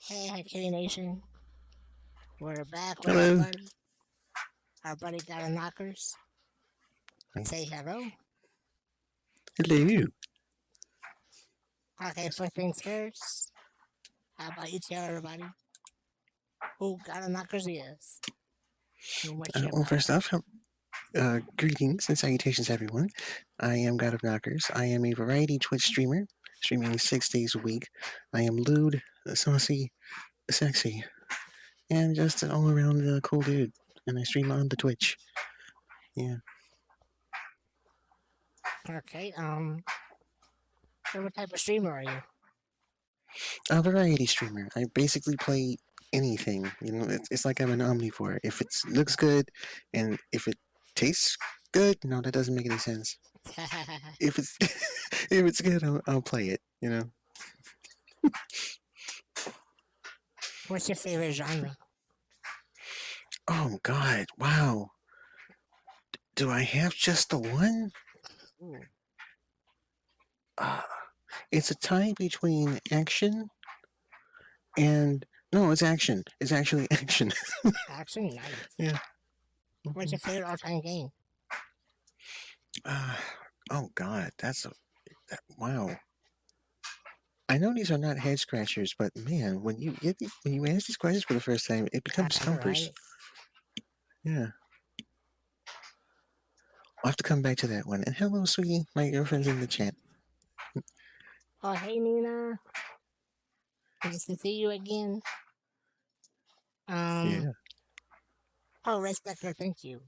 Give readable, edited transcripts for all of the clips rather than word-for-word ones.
Hey, Kitty Nation. We're back with Hello. our buddy GodofKnockers. Say hello. Hello. Okay, first things first. How about you tell everybody who GodofKnockers is and what you're Well, about? first off, greetings and salutations, everyone. I am God of Knockers. I am a variety Twitch streamer, streaming 6 days a week. I am lewd, saucy, sexy, and just an all-around cool dude. And I stream on the Twitch. Yeah, Okay, so what type of streamer are you? a variety streamer. I basically play anything. It's like I'm an omnivore. If it looks good, and if it tastes good, no, that doesn't make any sense. If it's if it's good, I'll play it. What's your favorite genre? Oh God! Wow. Do I have just the one? Ooh, Uh, it's a tie between action and no, it's action. It's actually action. actually nice. Yeah. What's your favorite all-time game? Uh, oh God, wow. I know these are not head scratchers, but man, when you ask these questions for the first time, it becomes I know, stumpers. right? Yeah. I'll have to come back to that one. And hello, sweetie. My girlfriend's in the chat. Oh, hey Nina. Nice to see you again. Um, Yeah. oh, Respecter, thank you.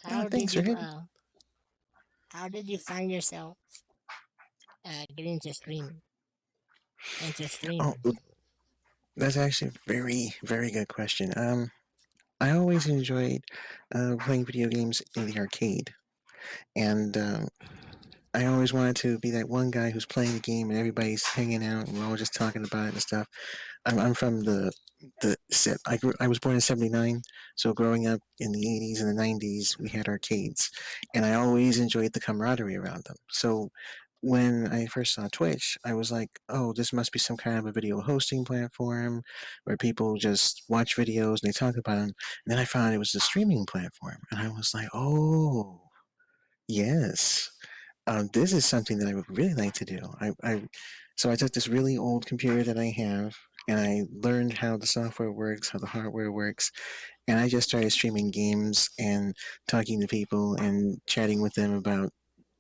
How did Thanks for you, hitting. how did you find yourself getting into Oh, streaming? that's actually a very, very good question. I always enjoyed playing video games in the arcade, and I always wanted to be that one guy who's playing the game and everybody's hanging out and we're all just talking about it and stuff. I'm from the set. I was born in '79, so growing up in the '80s and the '90s, we had arcades, and I always enjoyed the camaraderie around them. So when I first saw Twitch, I was like, oh, this must be some kind of a video hosting platform where people just watch videos and they talk about them. And then I found it was a streaming platform, and I was like, oh, yes. This is something that I would really like to do. So I took this really old computer that I have, and I learned how the software works, how the hardware works, and I just started streaming games and talking to people and chatting with them about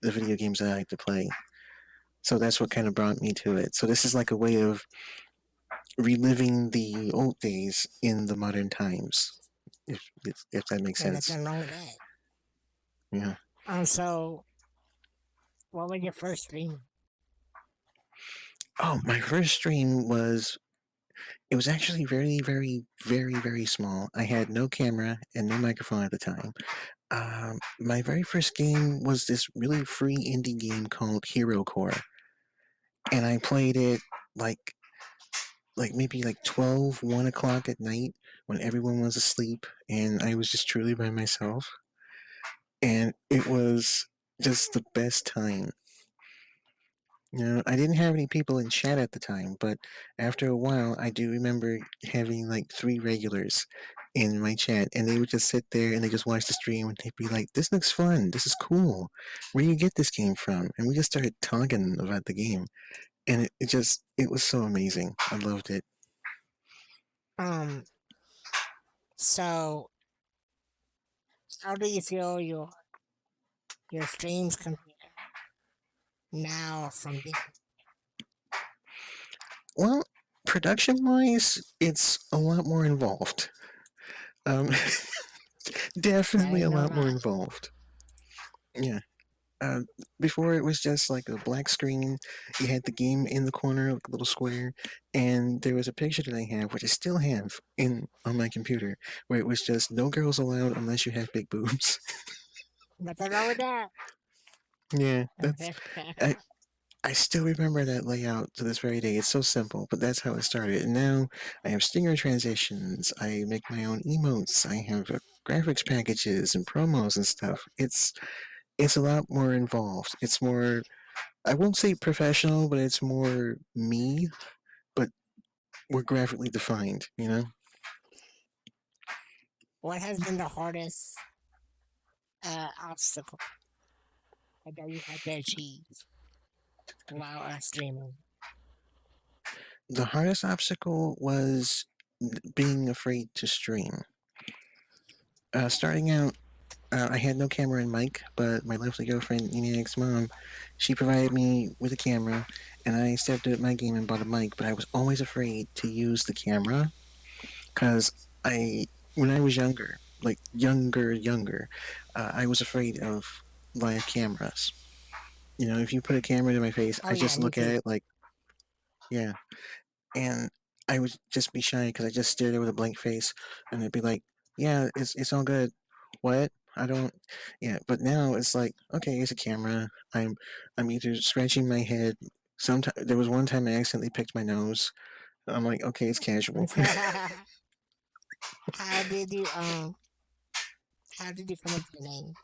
the video games that I like to play. So that's what kind of brought me to it. So this is like a way of reliving the old days in the modern times, if that makes And sense. nothing wrong with that. Yeah. So what was your first stream? Oh, my first stream was it was actually very, very, very, very small. I had no camera and no microphone at the time. My very first game was this really free indie game called Hero Core, and I played it like maybe like 12, 1 o'clock at night when everyone was asleep, and I was just truly by myself, and it was just the best time. I didn't have any people in chat at the time, but after a while, I do remember having like 3 regulars in my chat, and they would just sit there and they just watch the stream, and they'd be like, "This looks fun. This is cool. Where do you get this game from?" And we just started talking about the game, and it was so amazing. I loved it. Um, so how do you feel your streams compare now from then? Well, production wise, it's a lot more involved. Um, That definitely ain't a no lot more lie. involved. Yeah. Uh, Before it was just like a black screen. You had the game in the corner, like a little square, and there was a picture that I have, which I still have in on my computer, where it was just no girls allowed unless you have big boobs. Nothing wrong with that. Yeah, I still remember that layout to this very day. It's so simple, but that's how it started. And now I have stinger transitions. I make my own emotes. I have graphics packages and promos and stuff. It's a lot more involved. It's more I won't say professional, but it's more me, but were graphically defined. You know, What has been the hardest obstacle that you had to achieve while streaming? the hardest obstacle was being afraid to stream. Starting out, I had no camera and mic, but my lovely girlfriend, Eniac's mom, she provided me with a camera, and I stepped at my game and bought a mic. But I was always afraid to use the camera because when I was younger, like younger, I was afraid of live cameras. You know, if you put a camera to my face, Oh I yeah, just me look at too. it like, yeah, and I would just be shy because I just stared at it with a blank face, and I'd be like, "Yeah, it's all good." What? I don't. Yeah, but now it's like, okay, it's a camera. I'm either scratching my head. Sometimes there was one time I accidentally picked my nose. I'm like, okay, it's casual. how did you how did you come up with the name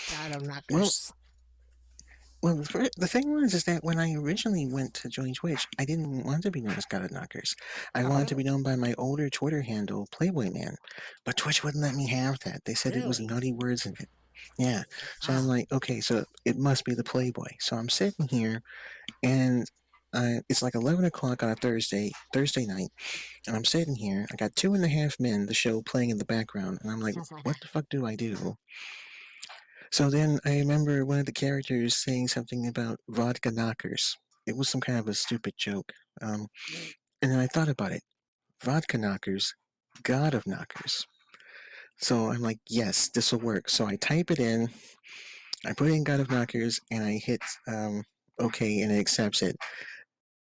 God of well, Knockers? well, the thing was is that when I originally went to join Twitch, I didn't want to be known as GodofKnockers. I wanted to Oh, be known by my older Twitter handle, Playboy Man, but Twitch wouldn't let me have that. They said it was really? naughty words in it. Yeah, so I'm Wow. like, okay, so it must be the Playboy. So I'm sitting here, and it's like 11 o'clock on a Thursday night, and I'm sitting here. I got 2.5 Men, the show, playing in the background, and I'm like, what the fuck do I do? So then I remember one of the characters saying something about vodka knockers. It was some kind of a stupid joke. Um, and then I thought about it. Vodka knockers, God of knockers. So I'm like, yes, this will work. So I type it in, I put in God of knockers, and I hit OK, and it accepts it.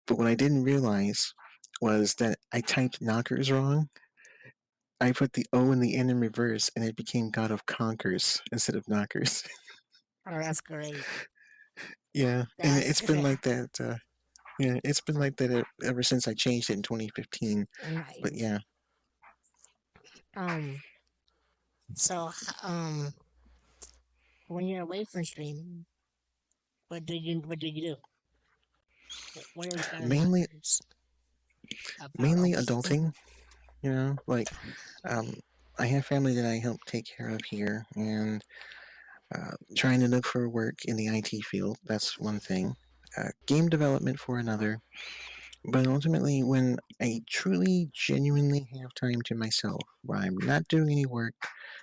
But what I didn't realize was that I typed knockers wrong. I put the O and the N in reverse, and it became God of Conquers instead of knockers. Oh, that's great. Yeah, and That's it's been like that. Yeah, it's been like that ever since I changed it in 2015. But nice. yeah, Um, so when you're away from streaming, what do you do? What is God of mainly Knockers about? mainly adulting. You know, like um, I have family that I help take care of here, and trying to look for work in the IT field. That's one thing. Game development for another. But ultimately, when I truly, genuinely have time to myself, where I'm not doing any work,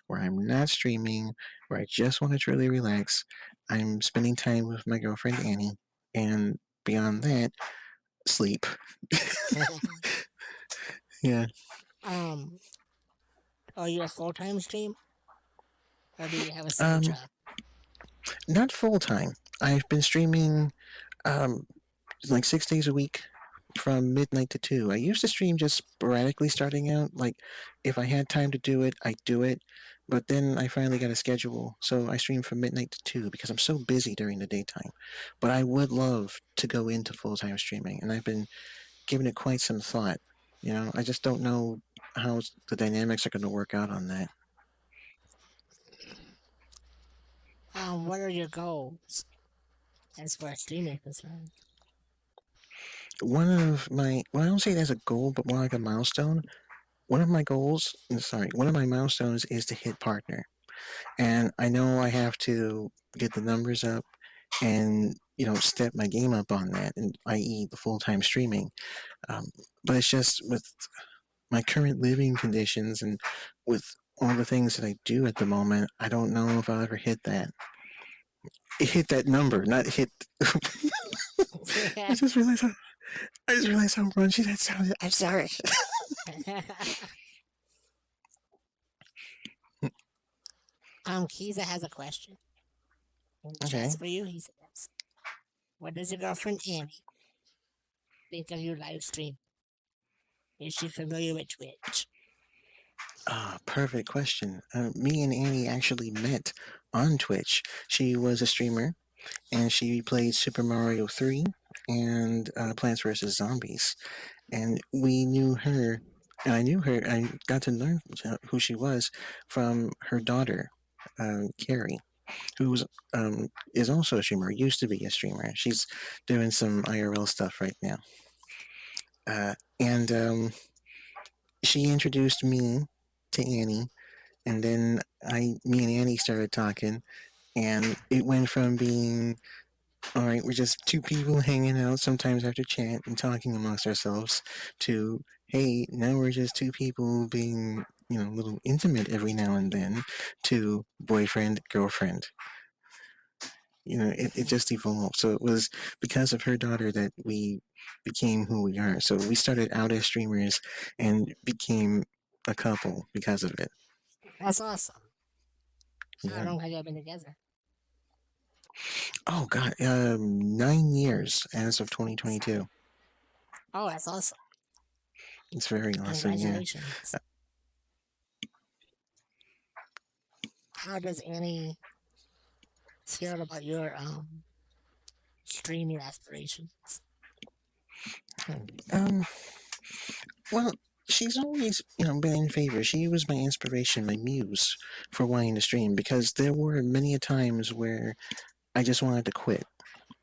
where I'm not streaming, where I just want to truly relax, I'm spending time with my girlfriend Annie, and beyond that, sleep. Yeah. um, are you a full time stream or do you have a side Um, job? not full time. I've been streaming um like 6 days a week from midnight to 2. I used to stream just sporadically starting out. Like, if I had time to do it, I'd do it. But then I finally got a schedule, so I stream from midnight to 2 because I'm so busy during the daytime. But I would love to go into full time streaming, and I've been giving it quite some thought. You know, I just don't know how the dynamics are going to work out on that. What are your goals as far as streaming is concerned? One of my, well, I don't say it as a goal, but more like a milestone. One of my milestones is to hit partner. And I know I have to get the numbers up and step my game up on that, and i.e. the full-time streaming. Um, but it's just with my current living conditions and with all the things that I do at the moment, I don't know if I'll ever hit that number, not hit. I just realized how I just realized how raunchy that sounded. I'm sorry. Kiza has a question in the Okay. chats for you. He says, "What does your girlfriend Annie think of your live stream? Is she familiar with Twitch?" Perfect question. Me and Annie actually met on Twitch. She was a streamer and she played Super Mario 3 and Plants vs. Zombies. And we knew her, and I knew her, I got to learn who she was from her daughter, Carrie, who's is also a streamer, used to be a streamer. She's doing some IRL stuff right now. And she introduced me to Annie, and then me and Annie started talking, and it went from being all right, we're just two people hanging out sometimes after chat and talking amongst ourselves to hey, now we're just two people being a little intimate every now and then to boyfriend girlfriend. It just evolved. So it was because of her daughter that we became who we are. So we started out as streamers and became a couple because of it. That's awesome. How Yeah. long have you been together? Oh God, 9 years as of 2022. Oh, that's awesome. It's very awesome. Yeah. Congratulations. How does Annie feel about your streaming aspirations? Um. Well, she's always been in favor. She was my inspiration, my muse for wanting to stream because there were many a times where I just wanted to quit.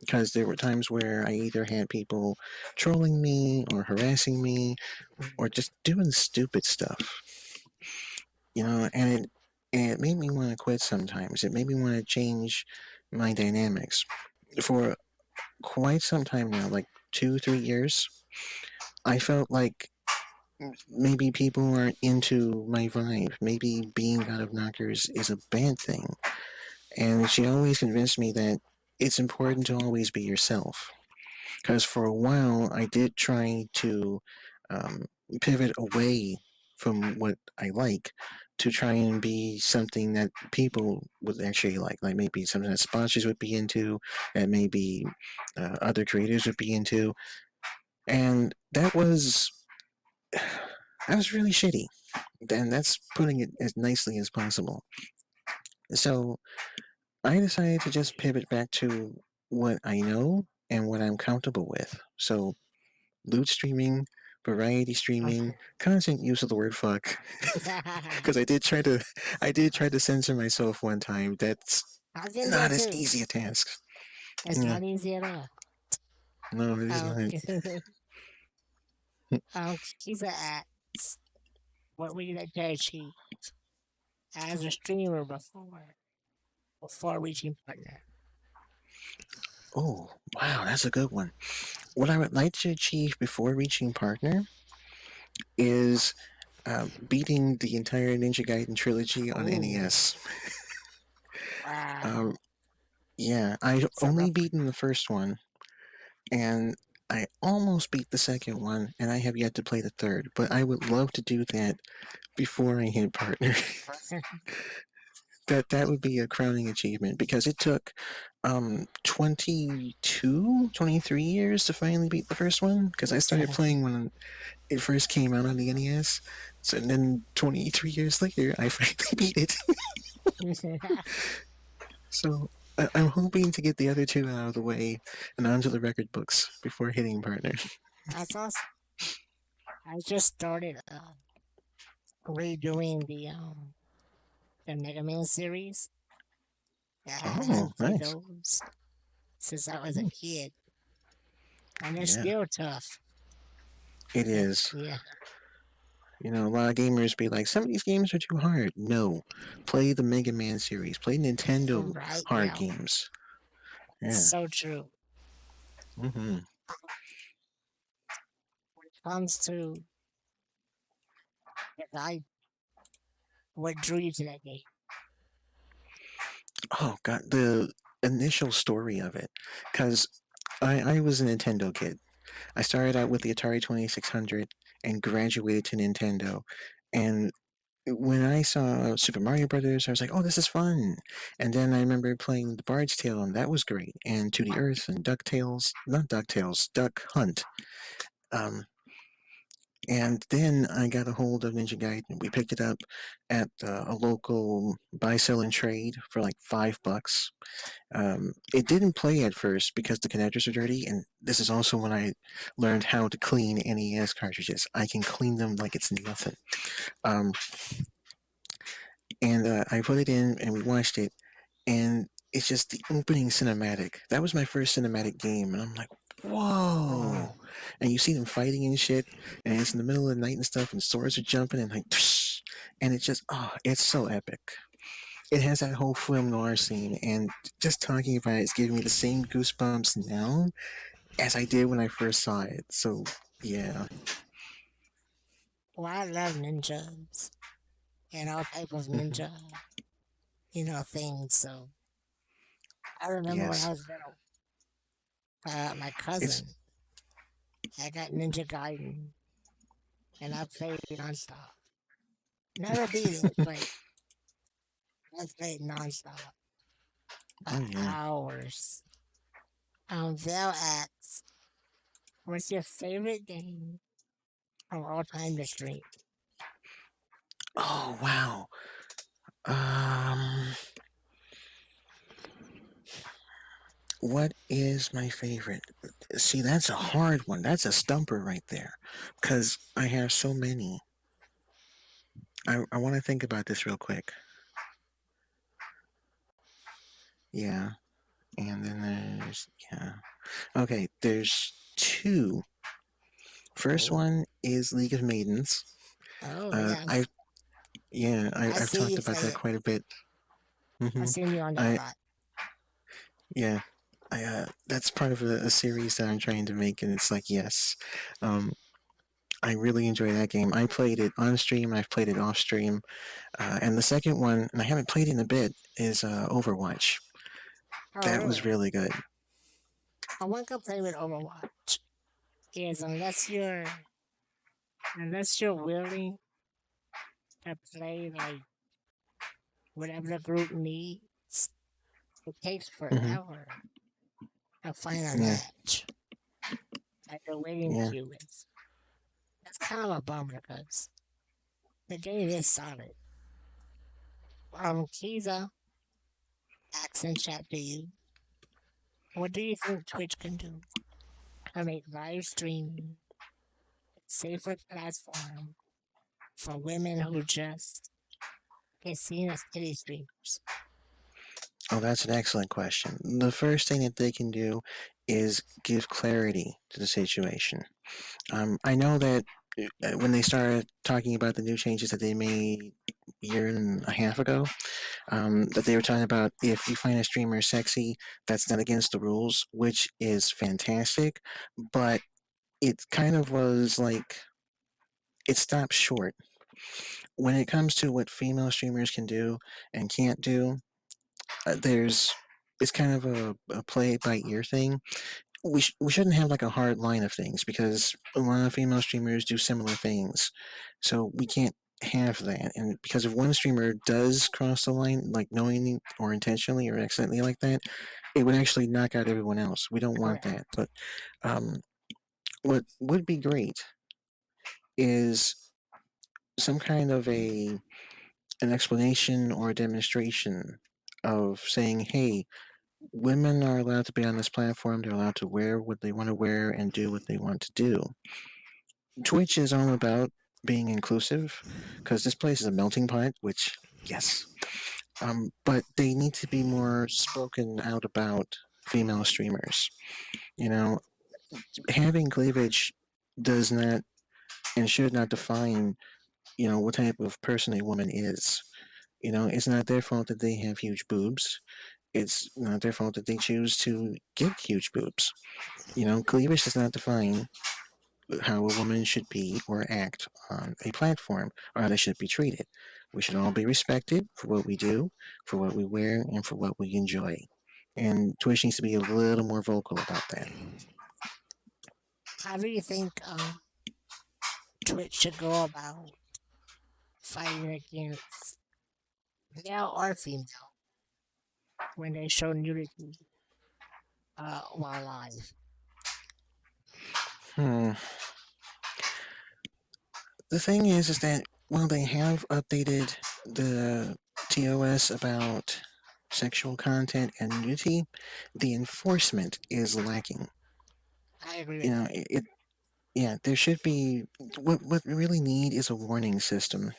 Because there were times where I either had people trolling me or harassing me or just doing stupid stuff, and it made me want to quit sometimes. It made me want to change my dynamics. For quite some time now, like 2, 3 years, I felt like maybe people aren't into my vibe. Maybe being GodofKnockers is a bad thing. And she always convinced me that it's important to always be yourself. Because for a while, I did try to um, pivot away from what I like to try and be something that people would actually like maybe something that sponsors would be into, that maybe other creators would be into, and that was really shitty. And that's putting it as nicely as possible. So I decided to just pivot back to what I know and what I'm comfortable with. So loot streaming, variety streaming, constant use of the word fuck. Because I did try to censor myself one time. That's I've been there not as too. easy a task. It's Yeah, not easy at all. no, it is Um, not. Keith asks, what were you like to achieve as a streamer before reaching partner? Oh, wow, that's a good one. What I would like to achieve before reaching partner is beating the entire Ninja Gaiden trilogy on Oh, NES. wow. Um, yeah, I It's a only rough beaten the first one, and I almost beat the second one, and I have yet to play the third. But I would love to do that before I hit partner. one. That would be a crowning achievement because it took 22, 23 years to finally beat the first one because I started playing when it first came out on the NES. So and then 23 years later, I finally beat it. So I'm hoping to get the other two out of the way and onto the record books before hitting partner. That's awesome. I just started redoing the Mega Man series. I Oh, haven't played nice. those since I was a Hmm. kid, and they're Yeah, still tough. it Yeah, is. yeah. A lot of gamers be like, some of these games are too hard. No, play the Mega Man series. Play Nintendo Right, hard yeah. games. Yeah. So true. Hmm. When it comes to the guide, what drew you to that game? Oh god, the initial story of it, because I was a Nintendo kid. I started out with the Atari 2600 and graduated to Nintendo, and when I saw Super Mario Brothers, I was like, "Oh, this is fun!" And then I remember playing The Bard's Tale, and that was great. And To the Earth and Ducktales, not Ducktales, Duck Hunt. Um, and then I got a hold of Ninja Gaiden. We picked it up at a local buy, sell, and trade for like $5. It didn't play at first because the connectors are dirty, and this is also when I learned how to clean NES cartridges. I can clean them like it's nothing. Um, and I put it in, and we watched it, and it's just the opening cinematic. That was my first cinematic game, and I'm like, whoa, Oh, and you see them fighting and shit, and it's in the middle of the night and stuff, and swords are jumping and like, and it's just it's so epic. It has that whole film noir scene, and just talking about it's giving me the same goosebumps now as I did when I first saw it. So yeah. well, I love ninjas and all type of Hmm. ninja, things. So I remember when I Yes. was little, my It's cousin, I got Ninja Gaiden, and I played it nonstop. Never beat it, but I played nonstop for oh yeah. hours. They'll ask, what's your favorite game of all time to stream? Oh wow. Um, what is my favorite? See, that's a hard one. That's a stumper right there, because I have so many. I want to think about this real quick. Yeah, and then yeah. Okay, there's two. First Oh, one is League of Maidens. oh I yes. yeah, I I've see talked you about play that it. quite a bit. I've Hmm. seen you on there a I lot. yeah, I that's part of a series that I'm trying to make, and it's like yes, um, I really enjoy that game. I played it on stream. I've played it off stream, and the second one, and I haven't played it in a bit, is Overwatch. Oh That was really? really good. I one complaint with Overwatch is unless you're willing to play like whatever the group needs, it takes Hmm. forever to find a Yeah, match that the waiting yeah. queue is. That's kind of a bummer because the game is solid. Kiza, accent chat to you. What do you think Twitch can do to make live streaming a safer platform for women who just get seen as kitty streamers? Oh, that's an excellent question. The first thing that they can do is give clarity to the situation. I know that when they started talking about the new changes that they made a year and a half ago, that they were talking about if you find a streamer sexy, that's not against the rules, which is fantastic. But it kind of was like it stopped short when it comes to what female streamers can do and can't do. There's it's kind of a play it by ear thing. We shouldn't have like a hard line of things because a lot of female streamers do similar things, so we can't have that. And because if one streamer does cross the line, like knowingly or intentionally or accidentally like that, it would actually knock out everyone else. We don't want that. Correct. But um, what would be great is some kind of an explanation or a demonstration of saying, hey, women are allowed to be on this platform. They're allowed to wear what they want to wear and do what they want to do. Twitch is all about being inclusive because this place is a melting pot, which, yes. But they need to be more spoken out about female streamers. You know, having cleavage does not and should not define, what type of person a woman is. It's not their fault that they have huge boobs. It's not their fault that they choose to get huge boobs. Cleavage does not define how a woman should be or act on a platform or how they should be treated. We should all be respected for what we do, for what we wear, and for what we enjoy. And Twitch needs to be a little more vocal about that. How do you think Twitch should go about fighting against male or female when they show nudity while live? Hmm. The thing is that while they have updated the TOS about sexual content and nudity, the enforcement is lacking. I agree You with know, that. it yeah, there should be what we really need is a warning system.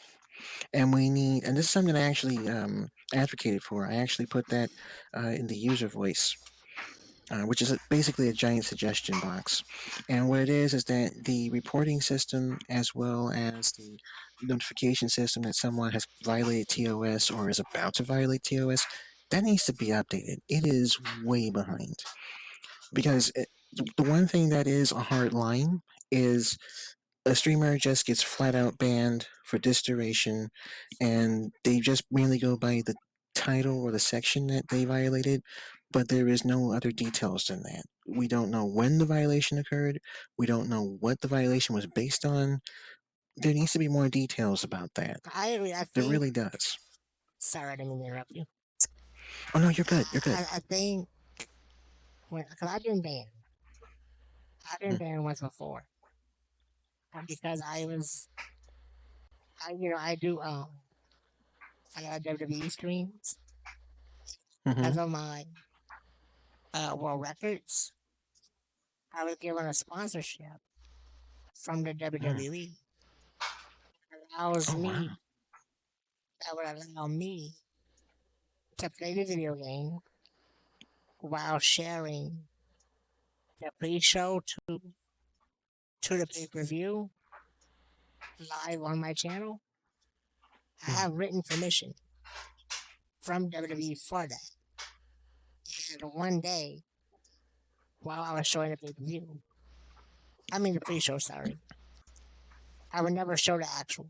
And we need, and this is something I actually advocated for. I actually put that in the user voice. which is basically a giant suggestion box. And what it is that the reporting system, as well as the notification system that someone has violated TOS or is about to violate TOS, that needs to be updated. It is way behind. Because the one thing that is a hard line is a streamer just gets flat out banned for this duration, and they just mainly go by the title or the section that they violated, but there is no other details than that. We don't know when the violation occurred. We don't know what the violation was based on. There needs to be more details about that. I agree. I There think. really does. Sorry, I didn't mean to interrupt you. Oh no, you're good. You're good. I think because I've been Mm, banned once before, because I do I got WWE streams mm-hmm. because of my world records. I was given a sponsorship from the Mm. WWE. Allows Oh wow. me that would allow me to play the video game while sharing the pre-show to the pay-per-view live on my channel. I Mm, have written permission from WWE for that. And one day, while I was showing the pay-per-view, I mean the pre-show, sorry, I would never show the actual,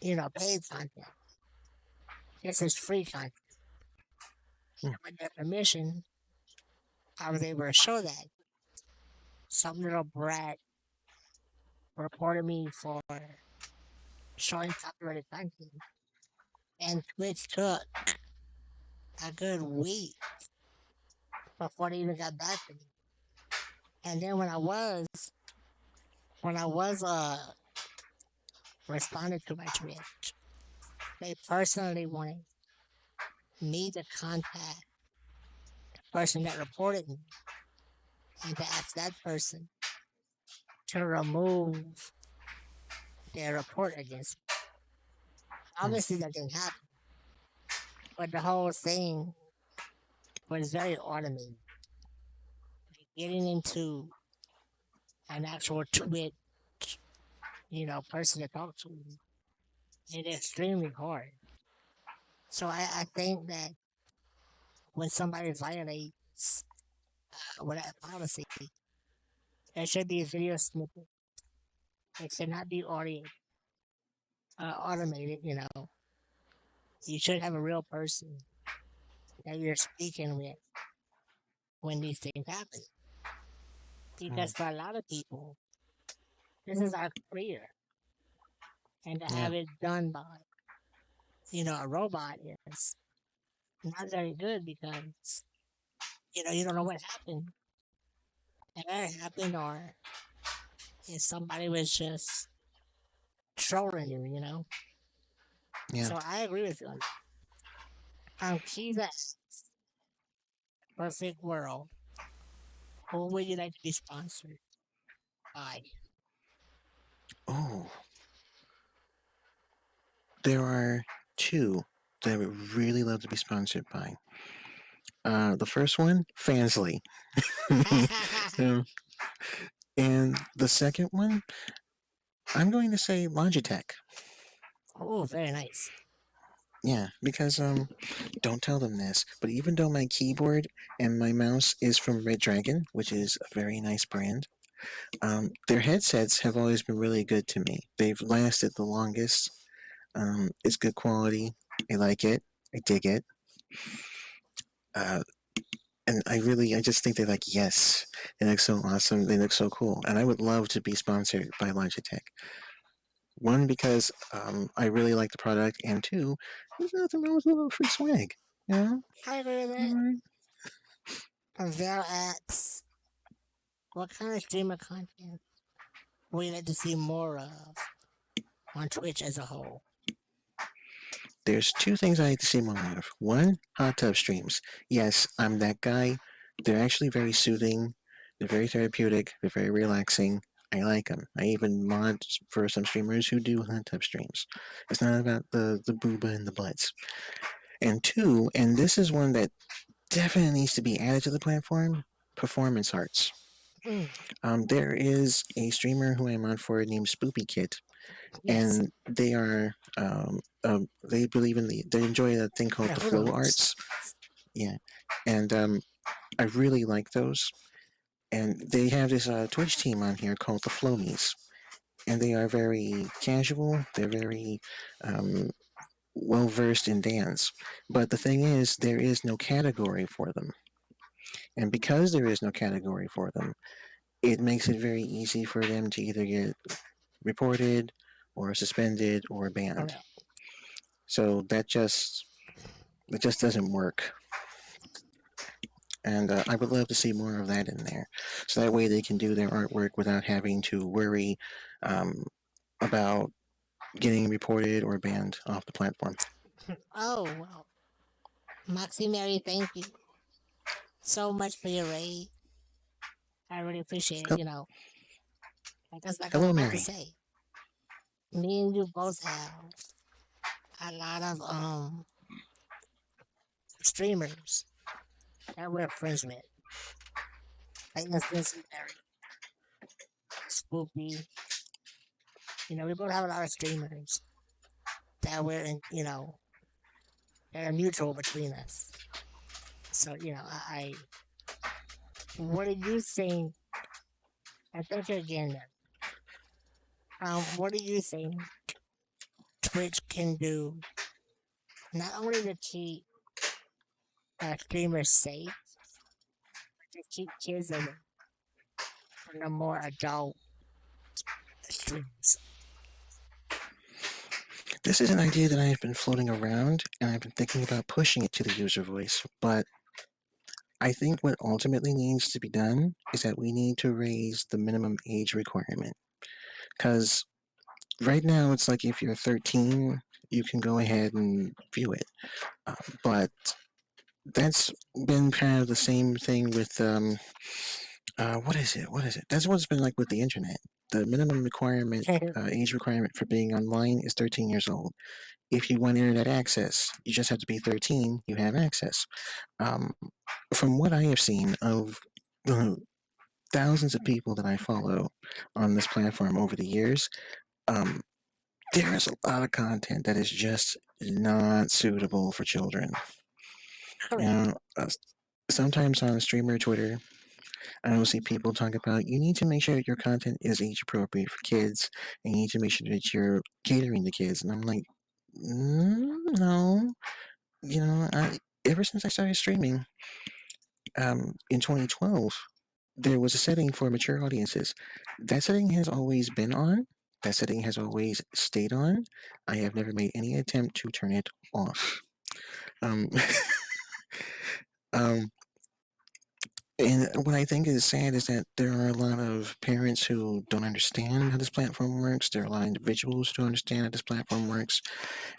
paid content. This is free content. mm, With their permission, I was able to show that. Some little brat reported me for showing copyrighted content, and Twitch took a good week before they even got back to me. And then when I was responded to my Twitch, they personally wanted me to contact the person that reported me and to ask that person to remove their report against me. mm. Obviously, that didn't happen, but the whole thing was very automated. Getting into an actual Twitch, person to talk to is extremely hard. So I think that when somebody violates that policy, there should be a video snippet. It should not be audio automated. You should have a real person that you're speaking with when these things happen. Because Mm. for a lot of people, this is our career, and to Yeah. have it done by a robot is not very good because you don't know what happened. If that happened, or if somebody was just trolling you. Yeah. So I agree with you on that. Keys that perfect world. Who would you like to be sponsored by? Oh, there are two that I would really love to be sponsored by. The first one, Fansly. Um, and the second one, I'm going to say Logitech. Oh, very nice. Yeah, because don't tell them this, but even though my keyboard and my mouse is from Red Dragon, which is a very nice brand, their headsets have always been really good to me. They've lasted the longest. It's good quality. I like it. I dig it. Uh, and I just think they're like, yes, they look so awesome. They look so cool. And I would love to be sponsored by Logitech. One, because I really like the product, and two, there's nothing wrong with a little free swag. You know? I agree with that. Alright. Val asks, what kind of streamer content would you like to see more of on Twitch as a whole? There's two things I like to see more of. One, hot tub streams. Yes, I'm that guy. They're actually very soothing. They're very therapeutic. They're very relaxing. I like them. I even mod for some streamers who do hot tub streams. It's not about the booba and the butts. And two, and this is one that definitely needs to be added to the platform. Performance arts. Mm, There is a streamer who I'm on for named Spoopy Kit, yes, and they believe in they enjoy a thing called the the hula flow hoops. arts. Yeah, and I really like those. And they have this Twitch team on here called the Flomies, and they are very casual. They're very um, well versed in dance. But the thing is, there is no category for them, and because there is no category for them, it makes it very easy for them to either get reported or suspended or banned. Correct. So that just doesn't work. And I would love to see more of that in there, so that way they can do their artwork without having to worry um, about getting reported or banned off the platform. Oh, well, Moxie Mary, thank you so much for your raid. I really appreciate it. Oh, Like I was hello, about to Mary. say, me and you both have a lot of streamers that we're friends with. Like instance, Mary, Spoopy. We both have a lot of streamers that we're in. That are mutual between us. So what do you think? I think again. What do you think Twitch can do not only to keep streamers safe, but to keep kids away from the more adult streams? This is an idea that I have been floating around, and I've been thinking about pushing it to the user voice. But I think what ultimately needs to be done is that we need to raise the minimum age requirement. Because right now, it's like if you're 13, you can go ahead and view it. But that's been kind of the same thing with what is it? What is it? That's what it's been like with the internet. The minimum requirement, age requirement for being online is 13 years old. If you want internet access, you just have to be 13. You have access. Um, from what I have seen of the thousands of people that I follow on this platform over the years, um, there is a lot of content that is just not suitable for children. You Correct. know, sometimes on streamer Twitter, I will see people talk about you need to make sure that your content is age appropriate for kids, and you need to make sure that you're catering to kids. And I'm like, no, ever since I started streaming, in 2012, there was a setting for mature audiences. That setting has always been on. That setting has always stayed on. I have never made any attempt to turn it off. Um, um, and what I think is sad is that there are a lot of parents who don't understand how this platform works. There are a lot of individuals who don't understand how this platform works.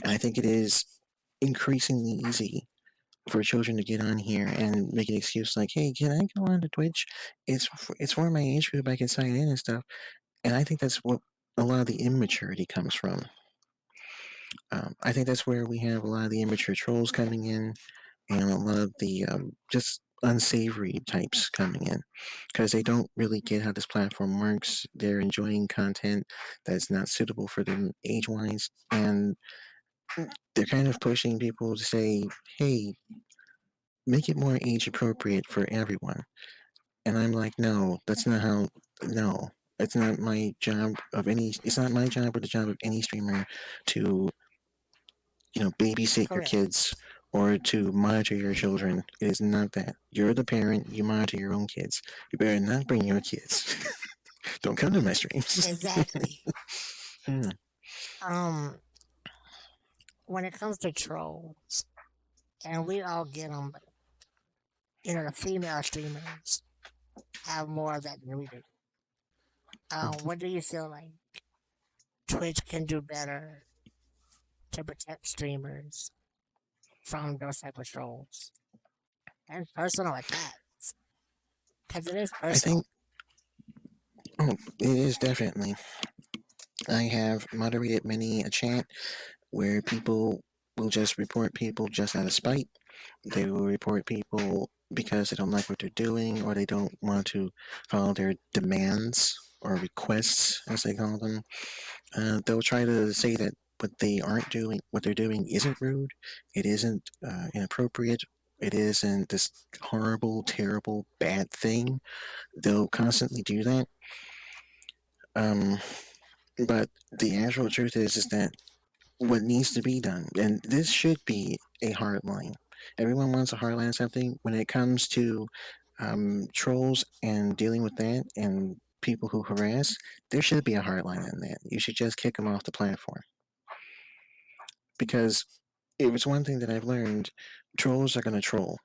And I think it is increasingly easy for children to get on here and make an excuse like, "Hey, can I go on to Twitch? It's for my age group. I can sign in and stuff." And I think that's what a lot of the immaturity comes from. I think that's where we have a lot of the immature trolls coming in, and a lot of the just unsavory types coming in because they don't really get how this platform works. They're enjoying content that's not suitable for them age wise, and they're kind of pushing people to say, "Hey, make it more age appropriate for everyone." And I'm like, no, that's not how. No, it's not my job of any. It's not my job or the job of any streamer to babysit your Correct. kids or to monitor your children. It is not that. You're the parent. You monitor your own kids. You better not bring your kids. Don't come to my streams. Exactly. Hmm. Um, when it comes to trolls, and we all get them, but the female streamers have more of that than we do. What do you feel like Twitch can do better to protect streamers from those type of trolls and personal attacks? Because it is I personal. think. Oh, it is definitely. I have moderated many a chat where people will just report people just out of spite. They will report people because they don't like what they're doing or they don't want to follow their demands or requests, as they call them. They'll try to say that what they're doing isn't rude, it isn't inappropriate, it isn't this horrible, terrible, bad thing. They'll constantly do that. Um, but the actual truth is that what needs to be done, and this should be a hard line. Everyone wants a hard line on something. When it comes to trolls and dealing with that and people who harass, there should be a hard line on that. You should just kick them off the platform. Because if it's one thing that I've learned, trolls are going to troll.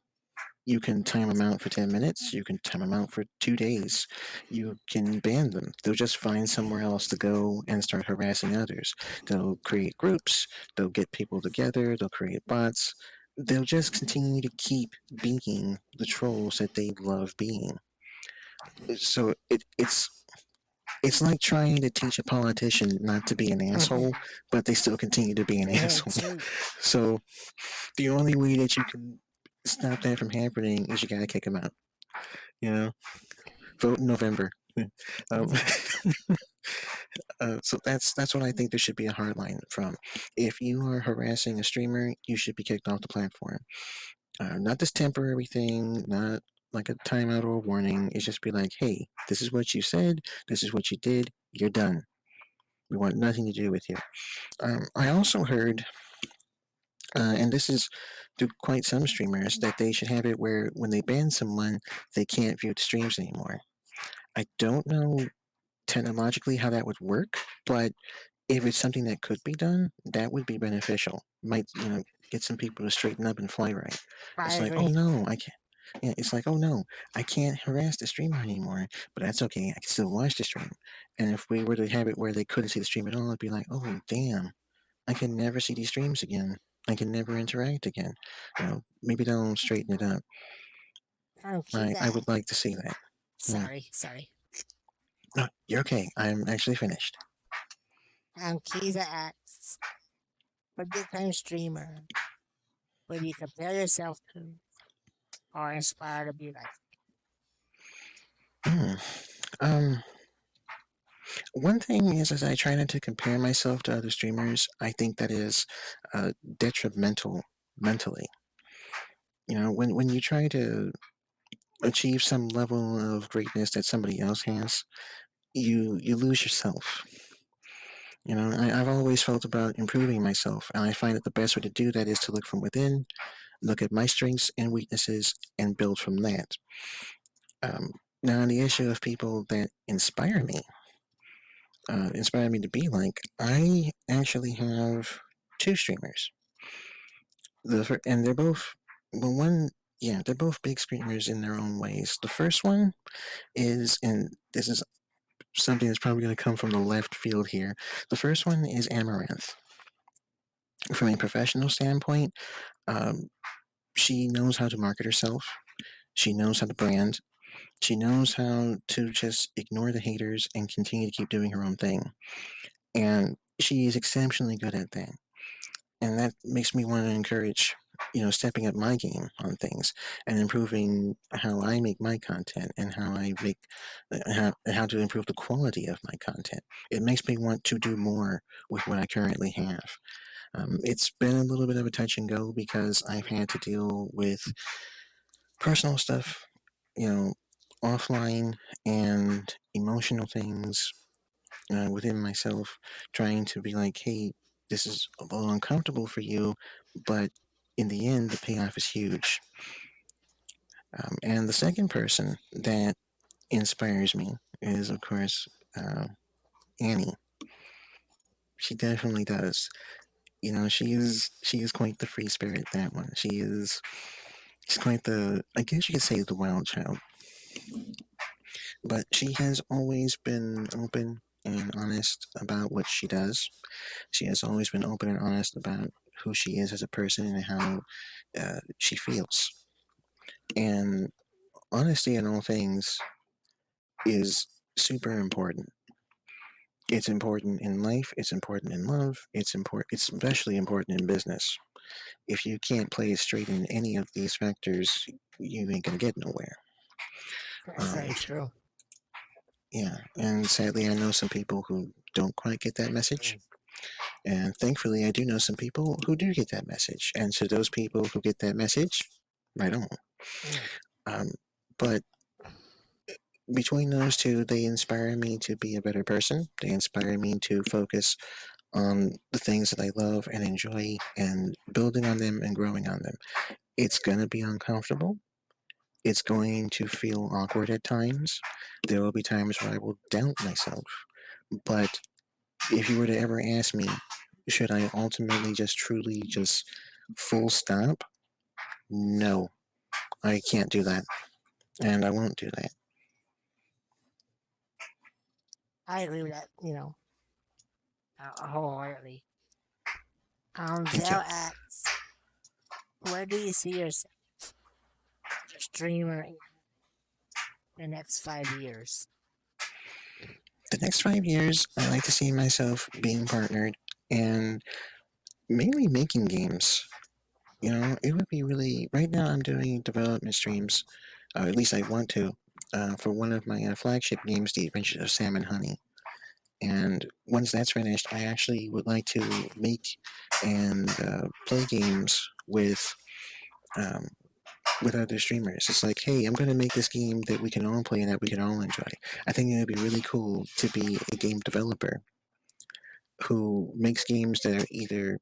You can time them out for 10 minutes. You can time them out for 2 days. You can ban them. They'll just find somewhere else to go and start harassing others. They'll create groups. They'll get people together. They'll create bots. They'll just continue to keep being the trolls that they love being. So it's like trying to teach a politician not to be an asshole, but they still continue to be an asshole. True. So the only way that you can stop that from happening is you gotta kick them out. You know, vote in November. um, so that's what I think there should be a hard line from. If you are harassing a streamer, you should be kicked off the platform. Not this temporary thing, not like a timeout or a warning. It's just be like, hey, this is what you said, this is what you did, you're done. We want nothing to do with you. I also heard, and this is to quite some streamers, that they should have it where when they ban someone, they can't view the streams anymore. I don't know technologically how that would work, but if it's something that could be done, that would be beneficial. Might get some people to straighten up and fly right. I It's like, oh agree. no, I can't. Yeah, it's like, oh no, I can't harass the streamer anymore. But that's okay. I can still watch the stream. And if we were to have it where they couldn't see the stream at all, it'd be like, oh damn, I can never see these streams again. I can never interact again. Maybe they'll straighten it up. Kiza. I would like to see that. Yeah. Sorry. No, you're okay. I'm actually finished. Kiza asks, what big time streamer would you compare yourself to or inspire to be like? Hmm. Um, One thing is I try not to compare myself to other streamers. I think that is detrimental mentally. When you try to achieve some level of greatness that somebody else has, you lose yourself. I've always felt about improving myself, and I find that the best way to do that is to look from within, look at my strengths and weaknesses, and build from that. Um, Now, on the issue of people that inspire me to be like, I actually have two streamers. And they're both, well, one, yeah, they're both big streamers in their own ways. The first one is, and this is something that's probably going to come from the left field here. The first one is Amaranth. From a professional standpoint, um, she knows how to market herself. She knows how to brand. She knows how to just ignore the haters and continue to keep doing her own thing. And she is exceptionally good at that. And that makes me want to encourage stepping up my game on things and improving how I make my content and how I make how to improve the quality of my content. It makes me want to do more with what I currently have. It's been a little bit of a touch and go because I've had to deal with personal stuff, you know offline, and emotional things within myself, trying to be like, hey, this is a little uncomfortable for you, but in the end, the payoff is huge. And the second person that inspires me is, of course, Annie. She definitely does. She is quite the free spirit. That one. She's quite the, I guess you could say, the wild child. But she has always been open and honest about what she does. She has always been open and honest about who she is as a person and how she feels. And honesty in all things is super important. It's important in life. It's important in love. It's important. It's especially important in business. If you can't play it straight in any of these factors, you ain't gonna get nowhere. That's Um, very true. yeah, and sadly, I know some people who don't quite get that message. And thankfully, I do know some people who do get that message. And to those people who get that message, right on. Mm. Um, but between those two, they inspire me to be a better person. They inspire me to focus on the things that I love and enjoy and building on them and growing on them. It's going to be uncomfortable. It's going to feel awkward at times. There will be times where I will doubt myself. But if you were to ever ask me, should I ultimately just truly just full stop? No, I can't do that. And I won't do that. I agree with that, wholeheartedly. Thank you. Zell asks, where do you see yourself as a streamer in the next 5 years? The next 5 years, I like to see myself being partnered and mainly making games. It would be really. Right now, I'm doing development streams, at least I want to, for one of my flagship games, The Adventures of Sam and Honey. And once that's finished, I actually would like to make and play games um, with other streamers. It's like, hey, I'm going to make this game that we can all play and that we can all enjoy. I think it would be really cool to be a game developer who makes games that are either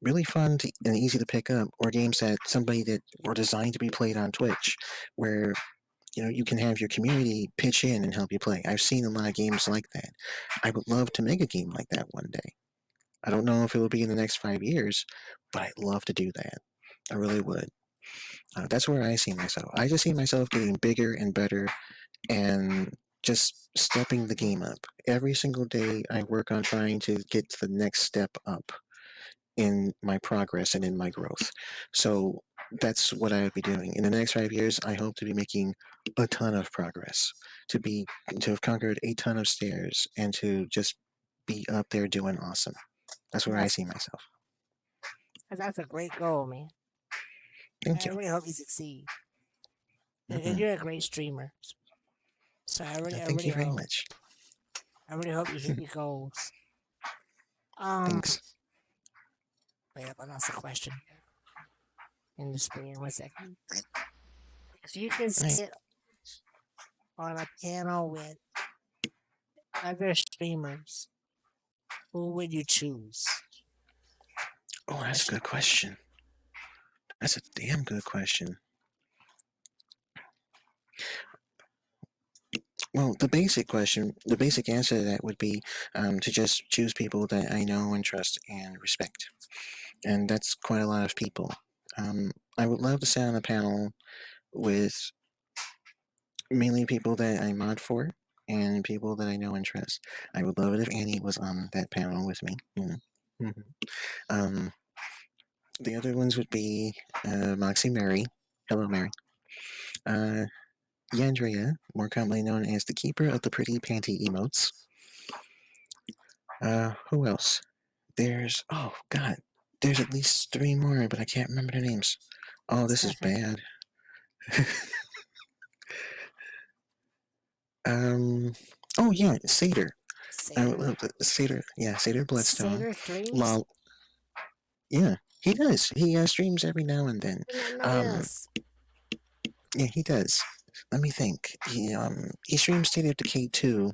really fun and easy to pick up, or games that somebody that were designed to be played on Twitch, where you can have your community pitch in and help you play. I've seen a lot of games like that. I would love to make a game like that one day. I don't know if it will be in the next 5 years, but I'd love to do that. I really would. That's where I see myself. I just see myself getting bigger and better and just stepping the game up. Every single day, I work on trying to get to the next step up in my progress and in my growth. So that's what I would be doing. In the next 5 years, I hope to be making a ton of progress, to have conquered a ton of stairs and to just be up there doing awesome. That's where I That's see myself. that's a great goal, man. Thank I you. really hope you succeed because Hmm. you're a great streamer. So I really, I Thank really you very hope, much. I really hope you hit your goals. Um, Thanks. wait, I lost a question in the screen. 1 second. If you could All right. sit on a panel with other streamers, who would you choose? Oh, that's a Question. good question. That's a damn good question. Well, the basic answer to that would be to just choose people that I know and trust and respect. And that's quite a lot of people. I would love to sit on a panel with mainly people that I mod for and people that I know and trust. I would love it if Annie was on that panel with me. Mhm. Um, the other ones would be Moxie Mary. Hello, Mary. Uh, Yandria, more commonly known as the keeper of the pretty panty emotes. Who else? Oh god, there's at least three more, but I can't remember their names. Oh, this is bad. Um, oh yeah, Seder. I would Seder. love Seder. Yeah, Seder Bloodstone. Seder streams? Lol. Yeah, he does. He streams every now and then. Did not know Um, this. yeah, he does. Let me think. He streams State of Decay 2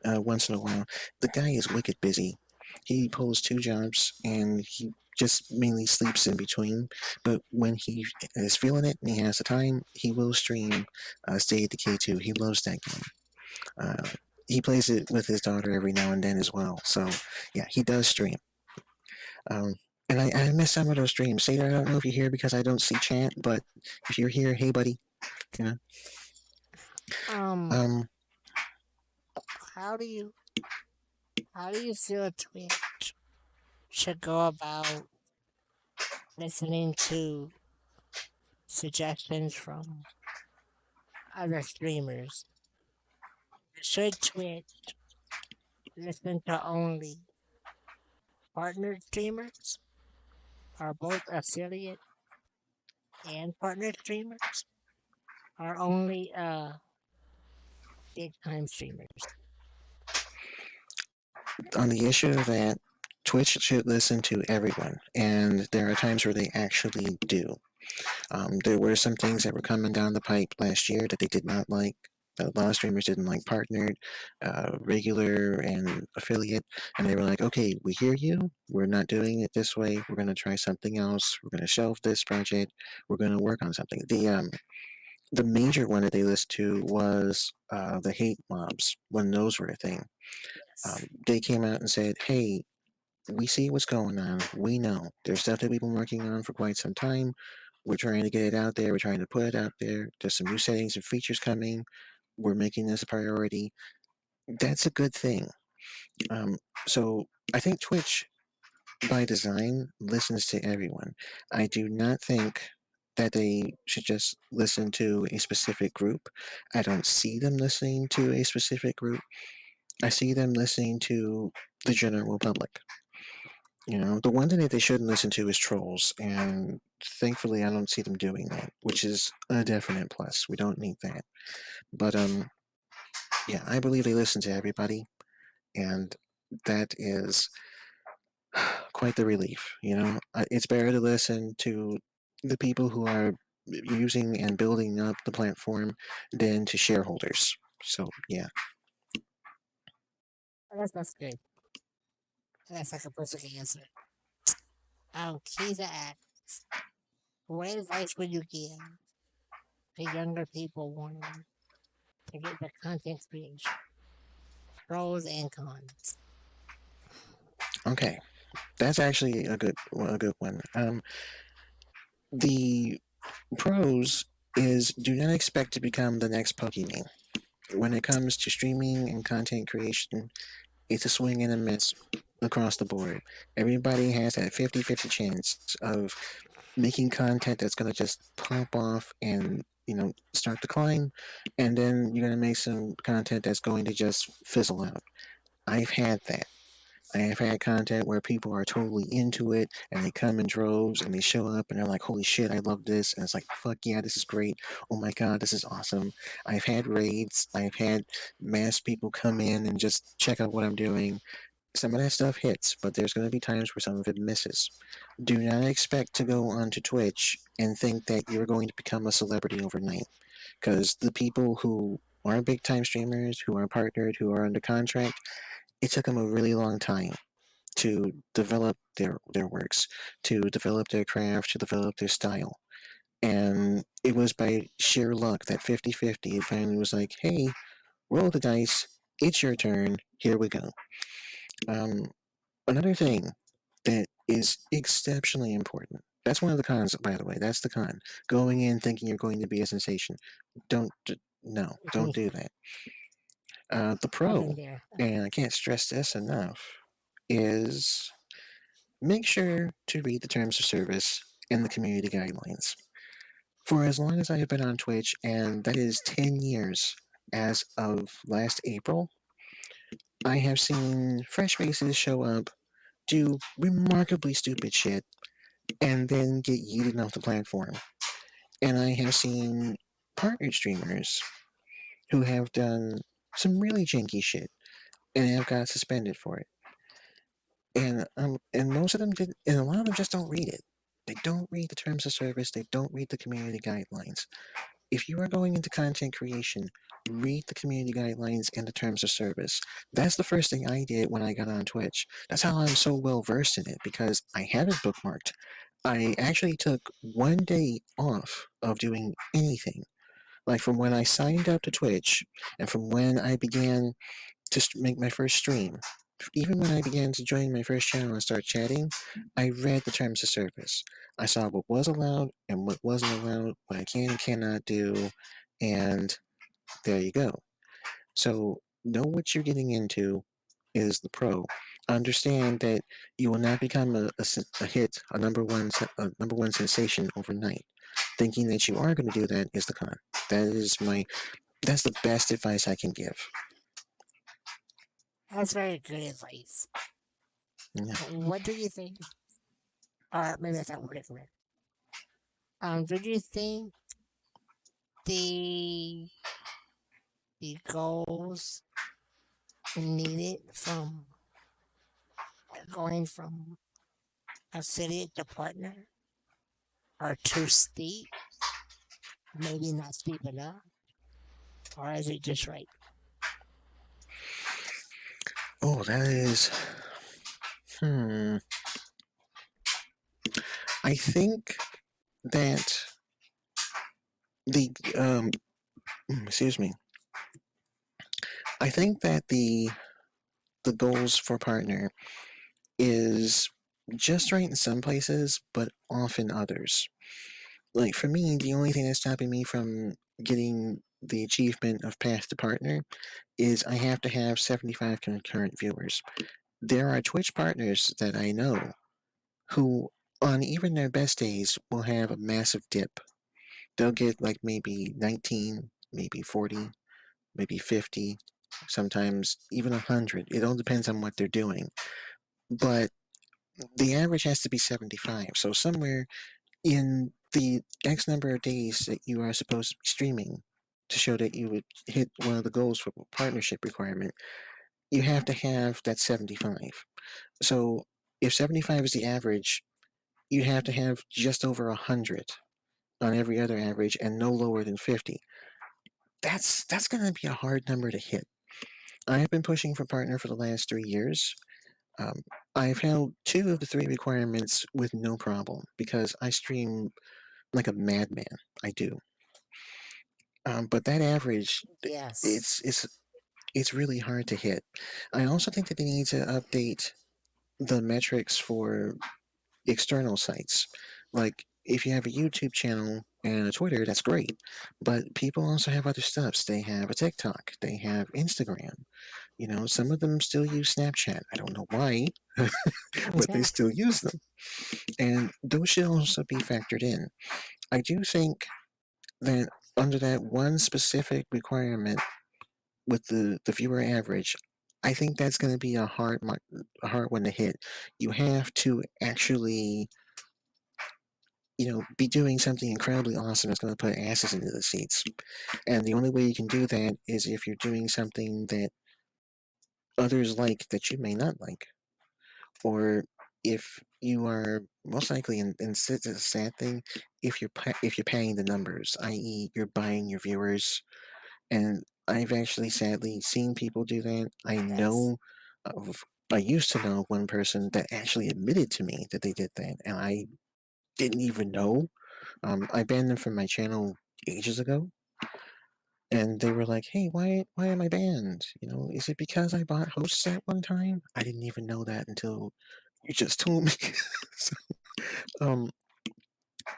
once in a while. The guy is wicked busy. He pulls two jobs and he just mainly sleeps in between. But when he is feeling it and he has the time, he will stream State of Decay 2. He loves that game. Uh, he plays it with his daughter every now and then as well. So yeah, he does stream. Um, and I miss some of those streams. Say I don't know if you're here because I don't see chat, but if you're here, hey buddy, you know. Um, Um, how do you how do you feel Twitch should go about listening to suggestions from other streamers? Should Twitch listen to only partnered streamers, are both affiliate and partner streamers, are only big time streamers. On the issue of that, Twitch should listen to everyone, and there are times where they actually do. There were some things that were coming down the pipe last year that they did not like. A lot of streamers didn't like partnered, regular, and affiliate, and they were like, "Okay, we hear you. We're not doing it this way. We're going to try something else. We're going to shelve this project. We're going to work on something." The major one that they listened to was the hate mobs when those were a thing. Yes. They came out and said, "Hey, we see what's going on. We know there's stuff that we've been working on for quite some time. We're trying to get it out there. We're trying to put it out there. There's some new settings and features coming. We're making this a priority." That's a good thing. Um, so I think Twitch, by design, listens to everyone. I do not think that they should just listen to a specific group. I don't see them listening to a specific group. I see them listening to the general public. The one thing that they shouldn't listen to is trolls, and thankfully, I don't see them doing that, which is a definite plus. We don't need that. But yeah, I believe they listen to everybody, and that is quite the relief. It's better to listen to the people who are using and building up the platform than to shareholders. So yeah. That's good. That's like a perfect answer. Kiza asks, what advice would you give to younger people wanting to get the content creation? Pros and cons. Okay, that's actually a good one. The pros is do not expect to become the next Pokemon. When it comes to streaming and content creation, it's a swing and a miss across the board. Everybody has that 50-50 chance of making content that's going to just pop off and start to climb, and then you're going to make some content that's going to just fizzle out. I've had that. I have had content where people are totally into it and they come in droves and they show up and they're like, "Holy shit, I love this." And it's like, "Fuck yeah, this is great. Oh my god, this is awesome." I've had raids, I've had mass people come in and just check out what I'm doing. Some of that stuff hits, but there's going to be times where some of it misses. Do not expect to go onto Twitch and think that you're going to become a celebrity overnight, because the people who are big time streamers, who are partnered, who are under contract, it took them a really long time to develop their works, to develop their craft, to develop their style. And it was by sheer luck that 50-50 it finally was like, "Hey, roll the dice. It's your turn. Here we go." Um, Another thing that is exceptionally important. That's one of the cons, by the way. That's the con. Going in thinking you're going to be a sensation. Don't, no, don't do that. The I've pro, been there. and I can't stress this enough, is make sure to read the terms of service and the community guidelines. For as long as I have been on Twitch, and that is 10 years as of last April, I have seen fresh faces show up, do remarkably stupid shit, and then get yeeted off the platform. And I have seen partnered streamers who have done some really janky shit and have got suspended for it. And most of them did, and a lot of them just don't read it. They don't read the terms of service. They don't read the community guidelines. If you are going into content creation, read the community guidelines and the terms of service. That's the first thing I did when I got on Twitch. That's how I'm so well versed in it, because I have it bookmarked. I actually took one day off of doing anything. Like from when I signed up to Twitch and from when I began to make my first stream. Even when I began to join my first channel and start chatting, I read the terms of service. I saw what was allowed and what wasn't allowed, what I can and cannot do, and there you go. So know what you're getting into is the pro. Understand that you will not become a hit, a number one sensation overnight. Thinking that you are going to do that is the con. That's the best advice I can give. That's very good advice. Yeah. What do you think? maybe that's not word correct. Do you think the the goals needed from going from affiliate to partner are too steep? Maybe not steep enough, or is it just right? Oh, that is. Hmm. I think that the excuse me. I think that the goals for partner is just right in some places, but off in others. Like for me, the only thing that's stopping me from getting the achievement of path to partner is I have to have 75 concurrent viewers. There are Twitch partners that I know who, on even their best days, will have a massive dip. They'll get like maybe 19, maybe 40, maybe 50, sometimes even 100. It all depends on what they're doing. But the average has to be 75. So somewhere in the X number of days that you are supposed to be streaming to show that you would hit one of the goals for partnership requirement, you have to have that 75. So if 75 is the average, you have to have just over 100 on every other average and no lower than 50. That's going to be a hard number to hit. I've been pushing for partner for the last 3 years. Um, I've held two of the three requirements with no problem because I stream like a madman. I do. But that average, Yes. it's it's it's really hard to hit. I also think that they need to update the metrics for external sites. Like if you have a YouTube channel and a Twitter, that's great. But people also have other stuffs. They have a TikTok. They have Instagram. You know, some of them still use Snapchat. I don't know why, but they Yeah, still use them. And those should also be factored in. I do think that under that one specific requirement with the viewer average, I think that's going to be a hard one to hit. You have to actually, be doing something incredibly awesome that's going to put asses into the seats. And the only way you can do that is if you're doing something that others like that you may not like, or if you are most likely, and it's a sad thing, if you're paying the numbers, i.e., you're buying your viewers. And I've actually sadly seen people do that. yes. I used to know one person that actually admitted to me that they did that, and I didn't even know. I banned them from my channel ages ago, and they were like, "Hey, why am I banned? Is it because I bought hosts at one time? I didn't even know that until you just told me." So, um,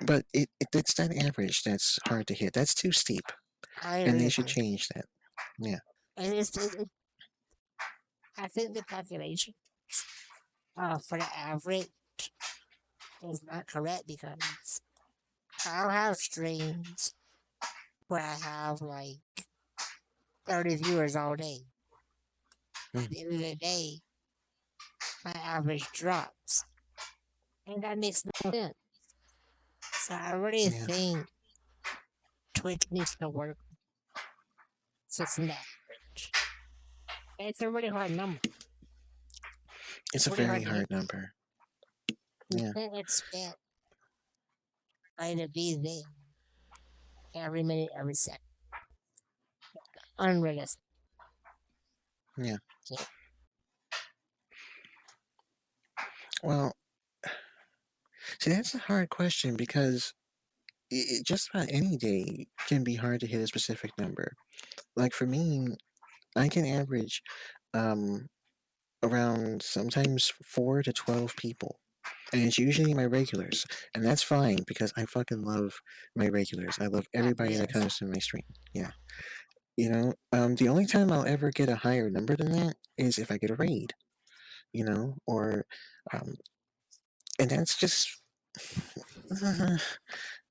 but it's that average that's hard to hit. That's too steep, I and agree they with should you. change that. Yeah. And I think the calculation for the average is not correct because I'll have streams where I have like 30 viewers all day. At Mm, the end of the day, my average drops. And that makes no sense. So I really yeah. think Twitch needs to work fixing the average. It's a really hard number. It's It's a really very hard to hit. hard number. You Yeah. can't expect I to be there every minute, every second. Unrealistic. Yeah. Can't. Well, see, that's a hard question because just about any day can be hard to hit a specific number. Like for me, I can average um, around sometimes 4 to 12 people. And it's usually my regulars. And that's fine because I fucking love my regulars. I love everybody that Yes. comes to my stream. Yeah. The only time I'll ever get a higher number than that is if I get a raid, or, um, and that's just,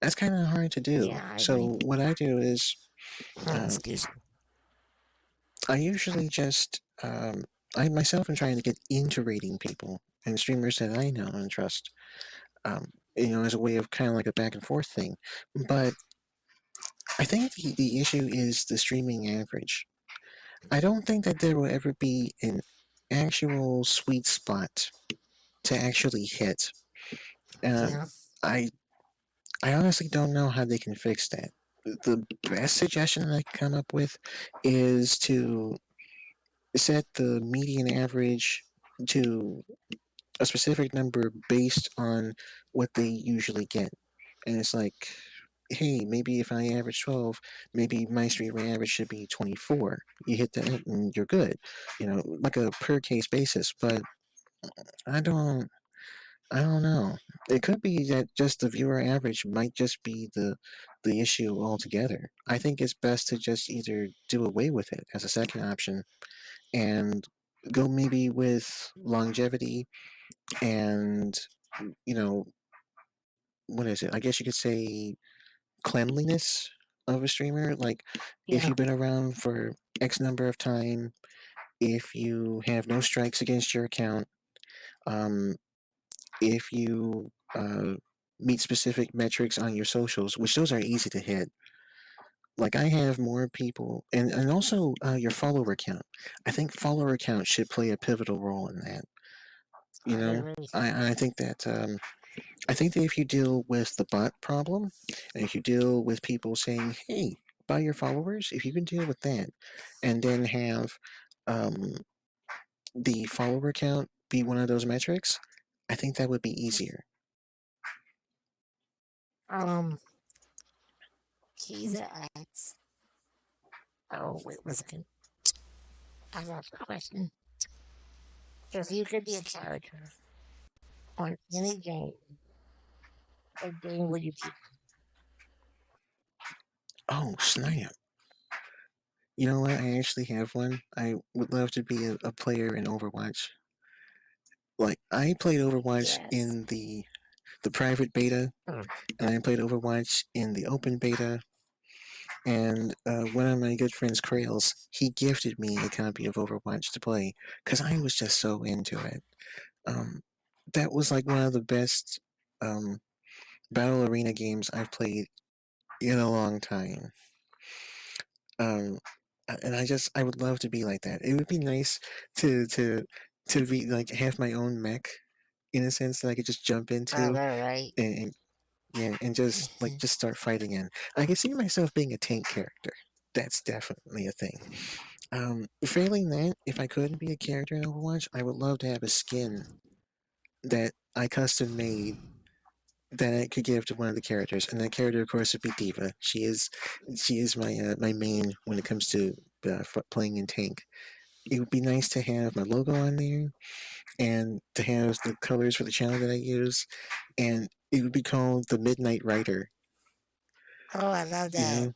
that's kind of hard to do. Yeah, I agree. So what I do is, uh, Excuse me. I usually just, I myself am trying to get into raiding people and streamers that I know and trust. as a way of kind of like a back and forth thing. But I think the issue is the streaming average. I don't think that there will ever be an actual sweet spot to actually hit. Uh, Yeah. I I honestly don't know how they can fix that. The best suggestion I can come up with is to set the median average to a specific number based on what they usually get. And it's like, hey, maybe if I average 12, maybe my street rate average should be 24. You hit that and you're good, like a per case basis. But I don't, I don't know. It could be that just the viewer average might just be the issue altogether. I think it's best to just either do away with it as a second option and go maybe with longevity and you know what is it? I guess you could say cleanliness of a streamer. Like if Yeah. you've been around for X number of time, if you have no strikes against your account, um, if you meet specific metrics on your socials, which those are easy to hit. Like I have more people, and also your follower count. I think follower count should play a pivotal role in that. You I know, agree. I think that I think that if you deal with the bot problem, and if you deal with people saying, "Hey, buy your followers," if you can deal with that, and then have um, the follower count be one of those metrics, I think that would be easier. Um, Keezer asks, oh, wait one second. I lost the question. If you could be a character on any game, what game would you be? Oh, snap! You know what? I actually have one. I would love to be a player in Overwatch. Like I played Overwatch Yes. in the private beta, Mm. and I played Overwatch in the open beta. And one of my good friends, Krails, he gifted me a copy of Overwatch to play because I was just so into it. Um, that was like one of the best um, battle arena games I've played in a long time. Um, and I would love to be like that. It would be nice to to to be like have my own mech in a sense that I could just jump Right, into right, right. and yeah, and just start fighting in. I can see myself being a tank character. That's definitely a thing. Failing that, if I couldn't be a character in Overwatch, I would love to have a skin that I custom made that I could give to one of the characters, and that character, of course, would be Diva. She is my main when it comes to playing in tank. It would be nice to have my logo on there and to have the colors for the channel that I use, and it would be called the Midnight Rider. Oh, I love You that. know,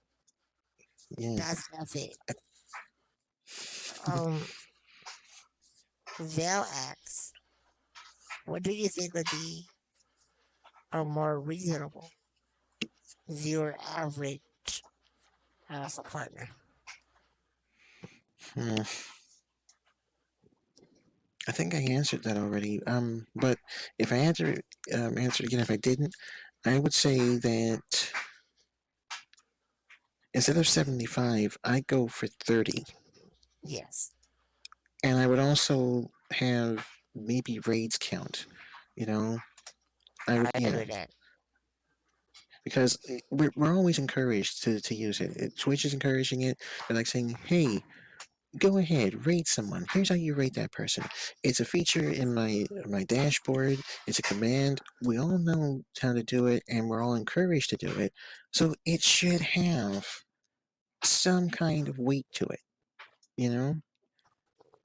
yeah. That's it. Um, Val asks, what do you think would be a more reasonable viewer average as a partner? Hmm. I think I answered that already. But if I answer again, if I didn't, I would say that instead of 75, I'd go for 30. Yes, And I would also have maybe raids count. You know, I would, I agree yeah, with that. because we're always encouraged to use it. Twitch is encouraging it. They're like saying, hey, go ahead, rate someone. Here's how you rate that person. It's a feature in my dashboard. It's a command. We all know how to do it, and we're all encouraged to do it. So it should have some kind of weight to it. You know,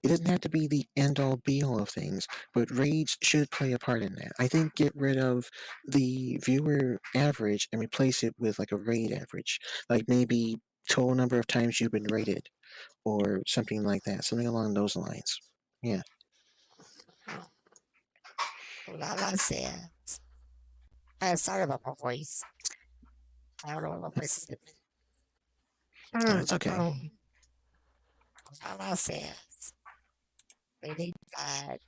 it doesn't have to be the end all be all of things, but raids should play a part in that. I think get rid of the viewer average and replace it with like a raid average, like maybe total number of times you've been rated or something like that, something along those lines. Yeah. Oh, Lala says, sorry about my voice. I don't know what my voice is doing. It's okay. Lala says, they need to add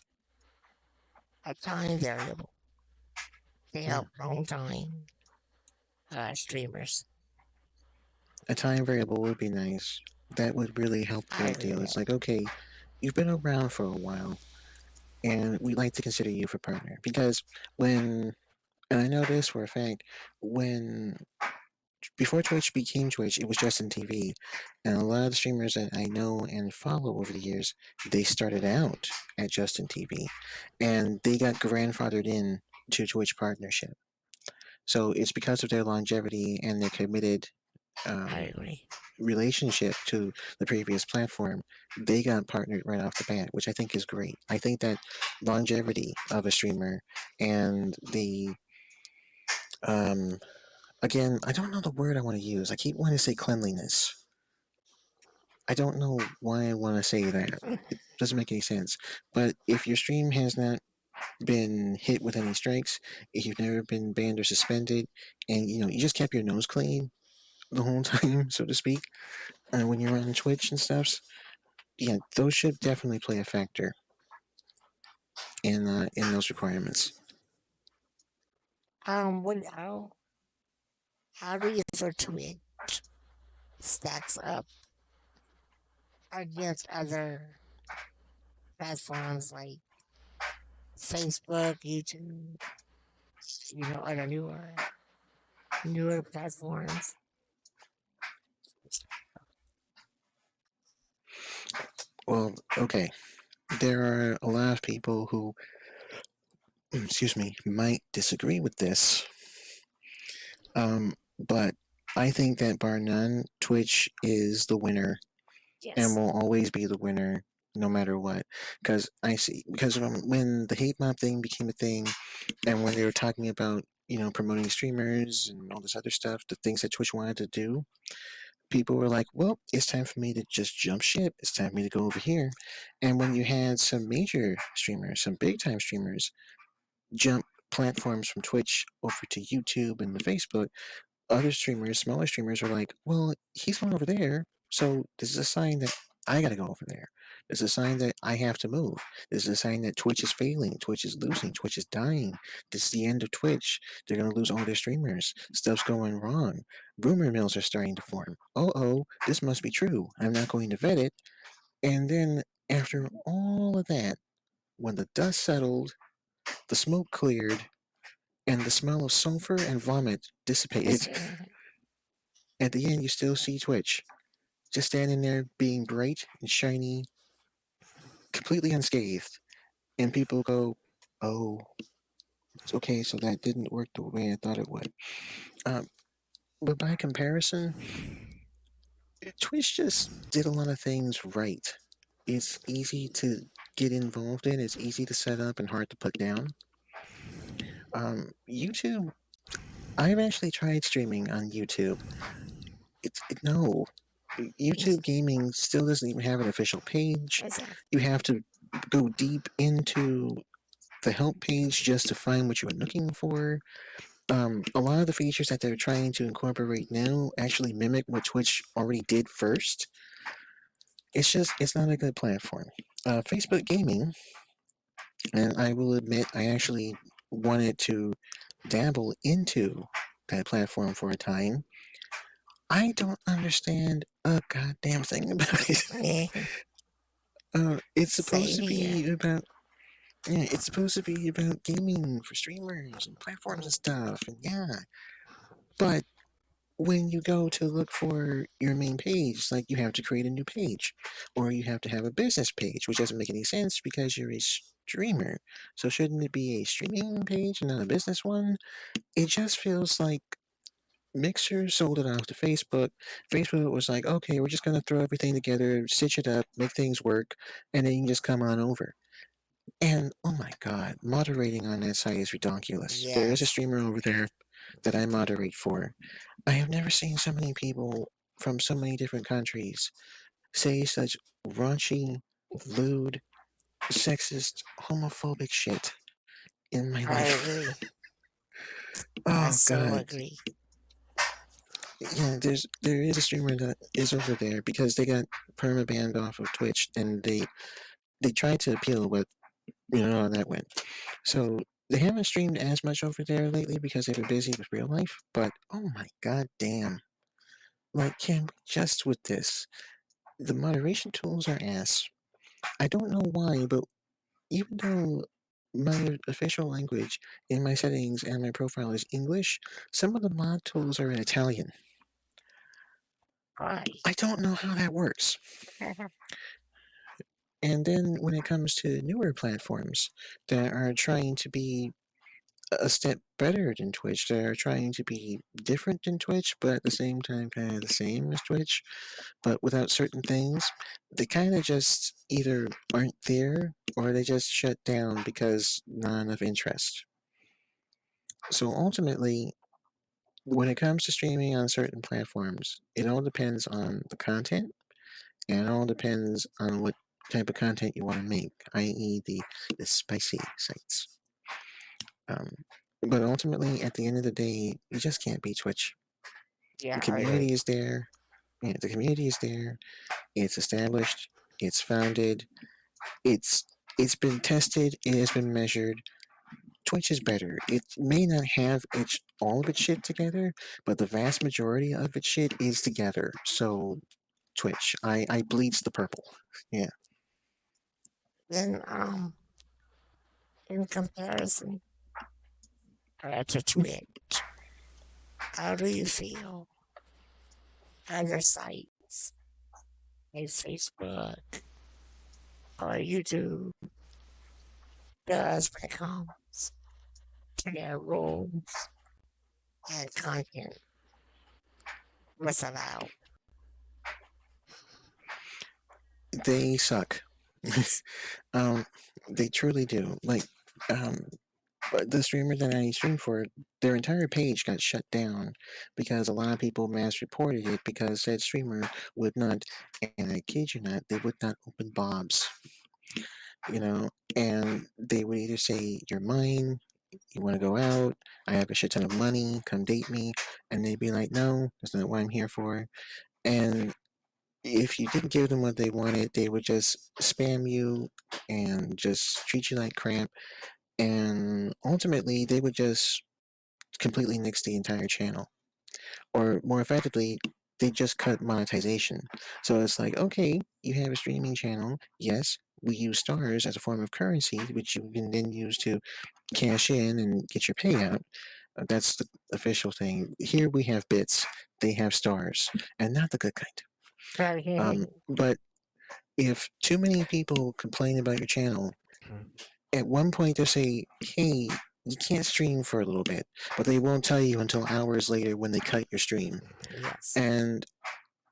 a time variable They Yeah. help long time streamers. A time variable would be nice. That would really help a I great agree deal. with It's that. like, okay, you've been around for a while, and we'd like to consider you for partner. Because when, and I know this for a fact, when before Twitch became Twitch, it was Justin TV. And a lot of the streamers that I know and follow over the years, they started out at Justin TV. And they got grandfathered in to Twitch partnership. So it's because of their longevity and their committed I um, agree. relationship to the previous platform, they got partnered right off the bat, which I think is great. I think that longevity of a streamer and the um, again, I don't know the word I want to use. I keep wanting to say cleanliness. I don't know why I want to say that. It doesn't make any sense. But if your stream has not been hit with any strikes, if you've never been banned or suspended, and you just kept your nose clean the whole time, so to speak, when you're on Twitch and stuff, yeah, those should definitely play a factor in those requirements. What how do you for Twitch stacks up against other platforms like Facebook, YouTube, other newer platforms? Well, okay, there are a lot of people who, excuse me, might disagree with this, but I think that bar none, Twitch is the winner and Yes. will always be the winner no matter what. Because when the hate mob thing became a thing, and when they were talking about promoting streamers and all this other stuff, the things that Twitch wanted to do, people were like, well, it's time for me to just jump ship. It's time for me to go over here. And when you had some major streamers, some big time streamers, jump platforms from Twitch over to YouTube and the Facebook, other streamers, smaller streamers, are like, well, he's going over there. So this is a sign that I got to go over there. This is a sign that I have to move. This is a sign that Twitch is failing. Twitch is losing. Twitch is dying. This is the end of Twitch. They're going to lose all their streamers. Stuff's going wrong. Rumor mills are starting to form. Oh, this must be true. I'm not going to vet it. And then, after all of that, when the dust settled, the smoke cleared, and the smell of sulfur and vomit dissipated, at the end you still see Twitch just standing there being bright and shiny, completely unscathed. And people go, oh, it's okay, so that didn't work the way I thought it would. Um, but by comparison, Twitch just did a lot of things right. It's easy to get involved in, it's easy to set up and hard to put down. YouTube, I've actually tried streaming on YouTube. No, YouTube gaming still doesn't even have an official page. Exactly. You have to go deep into the help page just to find what you're looking for. A lot of the features that they're trying to incorporate now actually mimic what Twitch already did first. It's not a good platform. Facebook gaming, and I will admit I actually wanted to dabble into that platform for a time. I don't understand a goddamn thing about it. It's supposed Same to here. be about Yeah, it's supposed to be about gaming for streamers and platforms and stuff, and yeah. But when you go to look for your main page, like you have to create a new page, or you have to have a business page, which doesn't make any sense because you're a streamer. So shouldn't it be a streaming page and not a business one? It just feels like Mixer sold it off to Facebook. Facebook was like, okay, we're just gonna throw everything together, stitch it up, make things work, and then you can just come on over. And oh my god, moderating on that site is ridiculous. There is a Yes. streamer over there that I moderate for. I have never seen so many people from so many different countries say such raunchy, lewd, sexist, homophobic shit in my I life. agree. I Oh so god. agree. Yeah, there is a streamer that is over there because they got perma banned off of Twitch and they tried to appeal, but you know how that went. So They haven't streamed as much over there lately because they've been busy with real life, but oh my god damn. Like, can we just with this? The moderation tools are ass. I don't know why, but even though my official language in my settings and my profile is English, some of the mod tools are in Italian. Why? I don't know how that works. And then when it comes to newer platforms that are trying to be a step better than Twitch, that are trying to be different than Twitch, but at the same time kind of the same as Twitch, but without certain things, they kind of just either aren't there or they just shut down because not enough interest. So ultimately, when it comes to streaming on certain platforms, it all depends on the content and it all depends on what type of content you want to make, i.e., the spicy sites. Um, but ultimately, at the end of the day, you just can't beat Twitch. The Yeah, I community agree. is there. Yeah, the community is there. It's established. It's founded. It's it's been tested. It has been measured. Twitch is better. It may not have all of its shit together, but the vast majority of its shit is together. So Twitch, I bleeds the purple. Yeah. Then, in comparison to Twitch, how do you feel other sites like Facebook or YouTube does when it comes to their rules and content? What's allowed? They suck. um, they truly do. Like, um, but the streamer that I stream for, their entire page got shut down because a lot of people mass reported it because said streamer would not, and I kid you not, they would not open bobs, you know, and they would either say, "You're mine, you want to go out, I have a shit ton of money, come date me," and they'd be like, "No, that's not what I'm here for." And if you didn't give them what they wanted, they would just spam you and just treat you like crap. And ultimately, they would just completely nix the entire channel. Or more effectively, they just cut monetization. So it's like, okay, you have a streaming channel. Yes, we use stars as a form of currency, which you can then use to cash in and get your payout. That's the official thing. Here we have bits, they have stars, and not the good kind. But if too many people complain about your channel, at one point they'll say, "Hey, you can't stream for a little bit," but they won't tell you until hours later when they cut your stream. Yes. And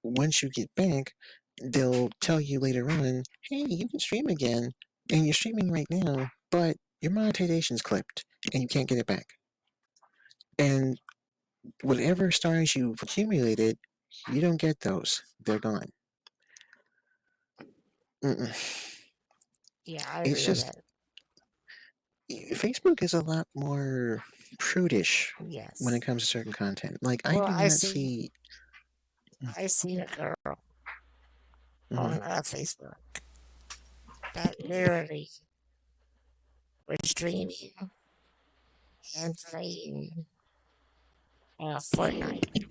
once you get back, they'll tell you later on, "Hey, you can stream again, and you're streaming right now, but your monetization's clipped, and you can't get it back." And whatever stars you've accumulated, you don't get those; they're gone. Mm-mm. Yeah, I It's agree with just that. Facebook is a lot more prudish when it Yes. comes to certain content. Like, I Well, do not see. I see a girl Mhm. on Facebook that literally was streaming and playing Fortnite,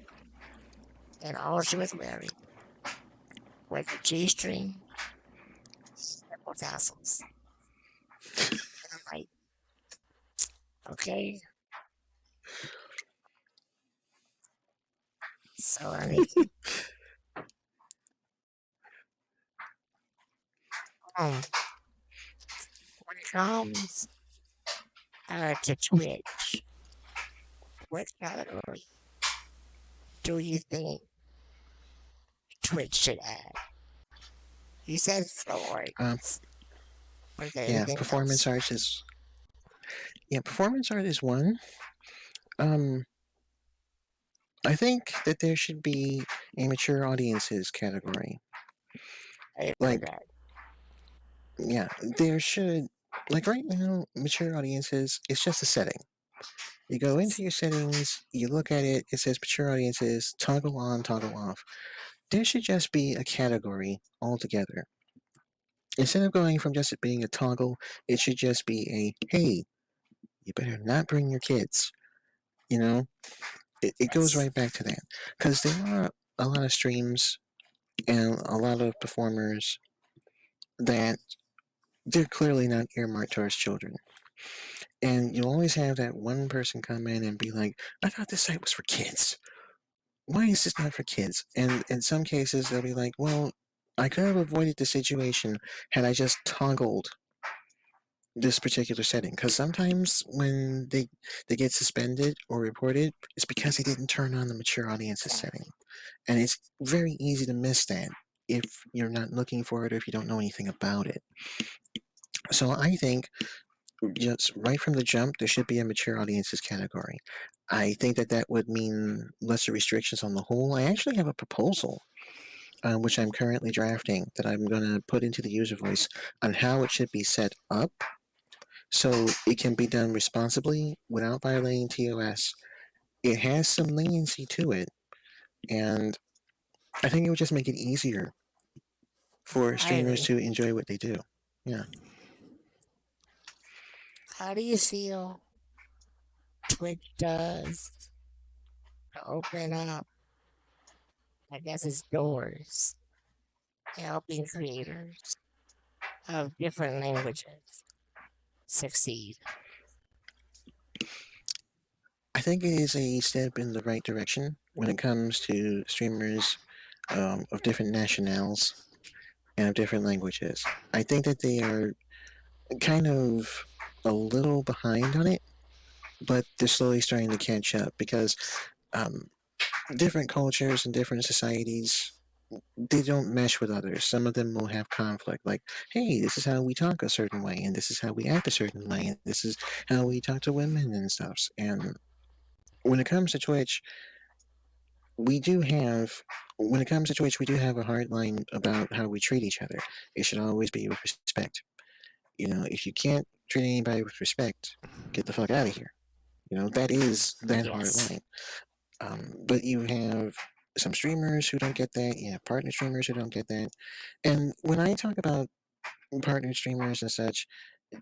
and all she was wearing was a G-string, nipple tassels. And I'm like, okay, so I mean, um, when it comes to Twitch, what category do you think Twitch should add? You said Um, sports. Was there yeah, anything performance else? art is. Yeah, performance art is one. Um, I think that there should be a mature audiences category. I agree with Like, that. yeah, there should. Like right now, mature audiences, it's just a setting. You go into Yes. your settings, you look at it, it says mature audiences, toggle on, toggle off. There should just be a category altogether. Instead of going from just it being a toggle, it should just be a hey, You better not bring your kids. You know, it goes Yes. right back to that because there are a lot of streams and a lot of performers that they're clearly not earmarked towards children. And you'll always have that one person come in and be like, I thought this site was for kids. Why is this not for kids? And in some cases, they'll be like, well, I could have avoided the situation had I just toggled this particular setting. Because sometimes when they get suspended or reported, it's because they didn't turn on the mature audiences setting. And it's very easy to miss that if you're not looking for it or if you don't know anything about it. So I think just right from the jump, there should be a mature audiences category. I think that that would mean lesser restrictions on the whole. I actually have a proposal, which I'm currently drafting, that I'm going to put into the user voice on how it should be set up so it can be done responsibly without violating TOS. It has some leniency to it, and I think it would just make it easier for I streamers agree. to enjoy what they do. Yeah. How do you feel Twitch does to open up, I guess it's doors, helping creators of different languages succeed? I think it is a step in the right direction when it comes to streamers of different nationals and of different languages. I think that they are kind of a little behind on it, but they're slowly starting to catch up because um, different cultures and different societies they don't mesh with others. Some of them will have conflict, like, hey, this is how we talk a certain way, and this is how we act a certain way, and this is how we talk to women and stuff. And when it comes to Twitch, we do have when it comes to Twitch, we do have a hard line about how we treat each other. It should always be with respect. You know, if you can't treat anybody with respect, get the fuck out of here. You know, that is that hard Yes. line. But you have some streamers who don't get that. You have partner streamers who don't get that. And when I talk about partner streamers and such,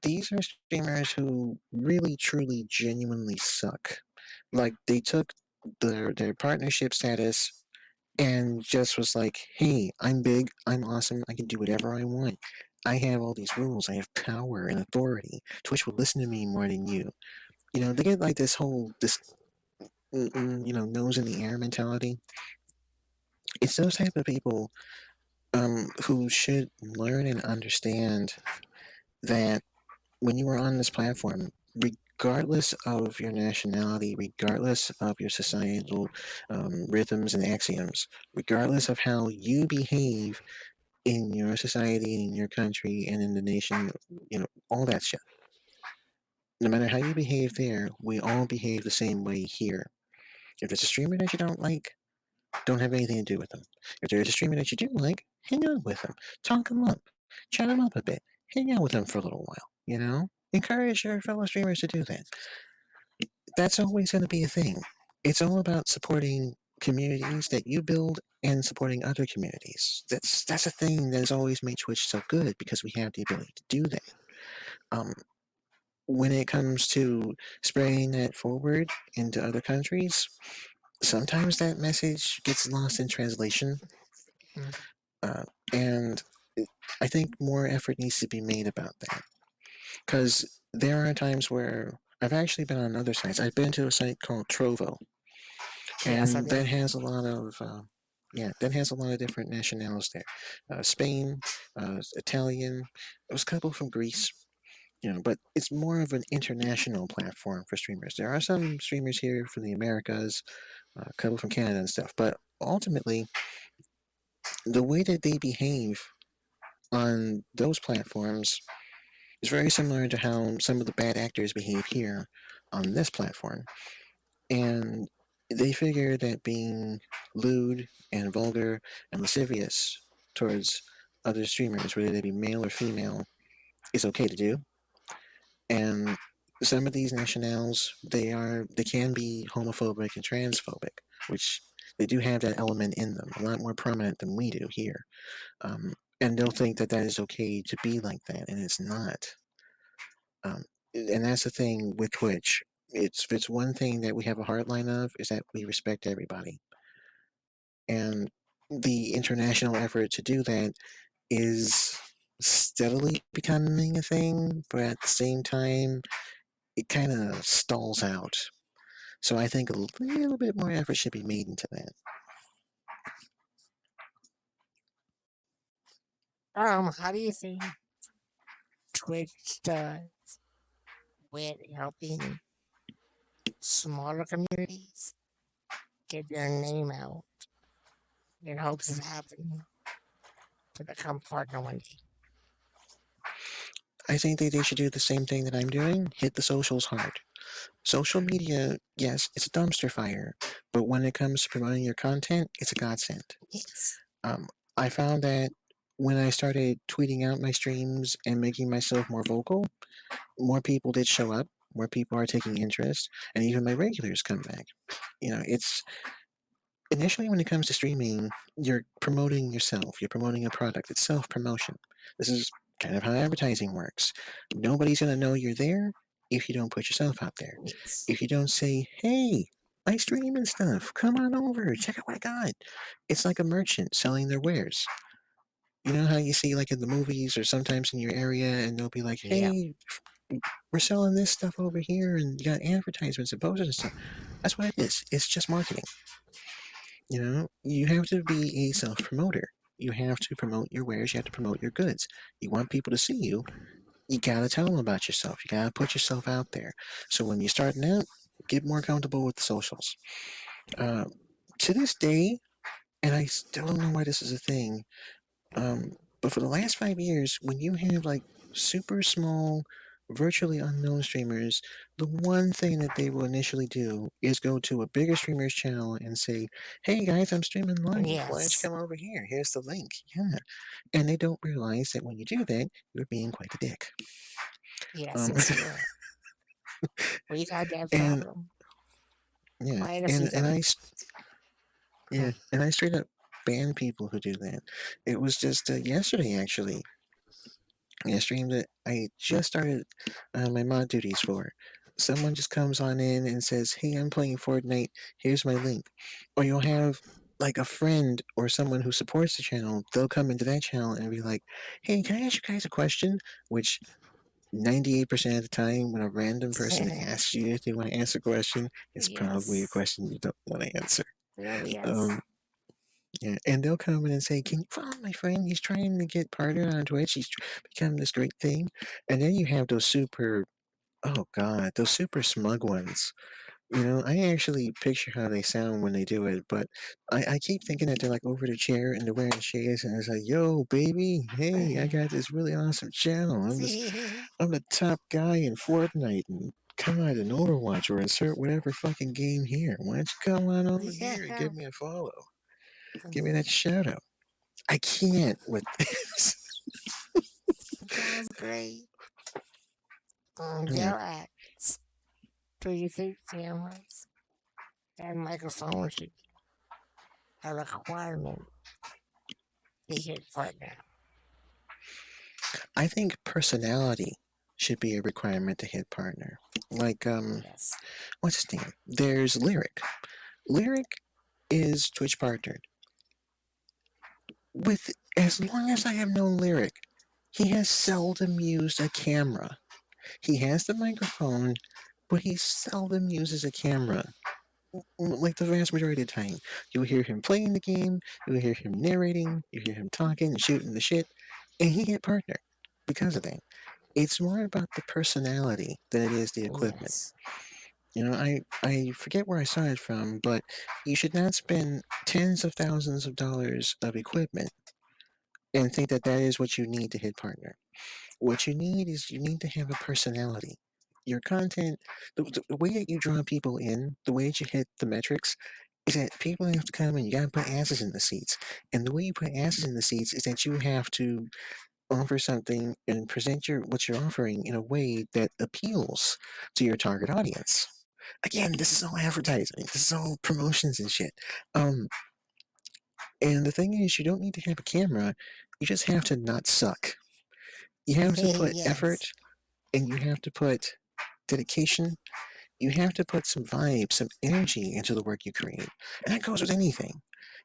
these are streamers who really, truly, genuinely suck. Like they took their partnership status and just was like, "Hey, I'm big, I'm awesome, I can do whatever I want. I have all these rules, I have power and authority. Twitch will listen to me more than you." You know, they get like this nose in the air mentality. It's those type of people who should learn and understand that when you are on this platform, regardless of your nationality, regardless of your societal rhythms and axioms, regardless of how you behave in your society, in your country, and in the nation, all that shit. No matter how you behave there, we all behave the same way here. If there's a streamer that you don't like, don't have anything to do with them. If there's a streamer that you do like, hang out with them, talk them up, chat them up a bit, hang out with them for a little while. Encourage your fellow streamers to do that. That's always going to be a thing. It's all about supporting communities that you build and supporting other communities. That's a thing that has always made Twitch so good because we have the ability to do that. Um, when it comes to spreading that forward into other countries, sometimes that message gets lost in translation, Mm. uh, and I think more effort needs to be made about that because there are times where I've actually been on other sites. I've been to a site called Trovo, Yes, I and that did. has a lot of that has a lot of different nationalities there. Spain, Italian. There was a couple from Greece. But it's more of an international platform for streamers. There are some streamers here from the Americas, a couple from Canada and stuff. But ultimately, the way that they behave on those platforms is very similar to how some of the bad actors behave here on this platform. And they figure that being lewd and vulgar and lascivious towards other streamers, whether they be male or female, is okay to do. And some of these nationals, they can be homophobic and transphobic, which they do have that element in them, a lot more prominent than we do here. And they'll think that that is okay to be like that, and it's not. Um, and that's the thing with Twitch. It's one thing that we have a hard line of is that we respect everybody, and the international effort to do that is steadily becoming a thing, but at the same time, it kind of stalls out. So I think a little bit more effort should be made into that. How do you think Twitch does with helping smaller communities get their name out in hopes of having to become partner one day? I think that they should do the same thing that I'm doing, hit the socials hard. Social media, yes, it's a dumpster fire, but when it comes to promoting your content, it's a godsend. Yes. Um, I found that when I started tweeting out my streams and making myself more vocal, more people did show up, more people are taking interest, and even my regulars come back. It's initially when it comes to streaming, you're promoting yourself, you're promoting a product, it's self promotion. This is kind of how advertising works. Nobody's going to know you're there if you don't put yourself out there. Yes. If you don't say, hey, I stream and stuff, come on over, check out what I got. It's like a merchant selling their wares. You know how you see, like in the movies or sometimes in your area, and they'll be like, Yep. hey, we're selling this stuff over here, and you got advertisements and posters and stuff. That's what it is. It's just marketing. You have to be a self promoter. You have to promote your wares. You have to promote your goods. You want people to see you. You gotta tell them about yourself. You gotta put yourself out there. So when you're starting out, get more comfortable with the socials. Uh, to this day, and I still don't know why this is a thing. Um, but for the last 5 years, when you have like super small, virtually unknown streamers, the one thing that they will initially do is go to a bigger streamer's channel and say, "Hey guys, I'm streaming live. Why don't you Yes. come over here? Here's the link." Yeah, and they don't realize that when you do that, you're being quite a dick. Yes, Um, it's true. We've had that and problem yeah, quite a few and I times. yeah, and I straight up ban people who do that. It was just yesterday actually. A stream that I just started my mod duties for. Someone just comes on in and says, "Hey, I'm playing Fortnite. Here's my link." Or you'll have like a friend or someone who supports the channel. They'll come into that channel and be like, "Hey, can I ask you guys a question?" Which 98% of the time, when a random person asks you if they want to answer a question, it's probably a Yes. question you don't want to answer. Really, yes. Um, yeah, and they'll come in and say, "Can you follow my friend? He's trying to get partner on Twitch. He's become this great thing." And then you have those super, oh god, those super smug ones. I actually picture how they sound when they do it, but I keep thinking that they're like over the chair and they're wearing shades and it's like, "Yo, baby, hey, I got this really awesome channel. I'm the top guy in Fortnite and COD and Overwatch or insert whatever fucking game here. Why don't you come on over here and Yeah. give me a follow? Give me that shout out." I can't with this. Sounds great. Yeah, They'll ask, do you think cameras and microphones should be a requirement to hit partner? I think personality should be a requirement to hit partner. Like, Yes. what's his name? There's Lyric. Lyric is Twitch partnered with. As long as I have known Lyric, he has seldom used a camera. He has the microphone, but he seldom uses a camera. Like the vast majority of the time, you'll hear him playing the game, you'll hear him narrating, you hear him talking and shooting the shit, and he hit partner because of that. It's more about the personality than it is the equipment. Yes. I forget where I saw it from, but you should not spend tens of thousands of dollars of equipment and think that that is what you need to hit partner. What you need is you need to have a personality. Your content, the way that you draw people in, the way that you hit the metrics, is that people have to come and you gotta put asses in the seats. And the way you put asses in the seats is that you have to offer something and present what you're offering in a way that appeals to your target audience. Again, this is all advertising. This is all promotions and shit. Um, and the thing is, you don't need to have a camera. You just have to not suck. You have to put effort, Yes. and you have to put dedication. You have to put some vibe, some energy into the work you create. And that goes with anything.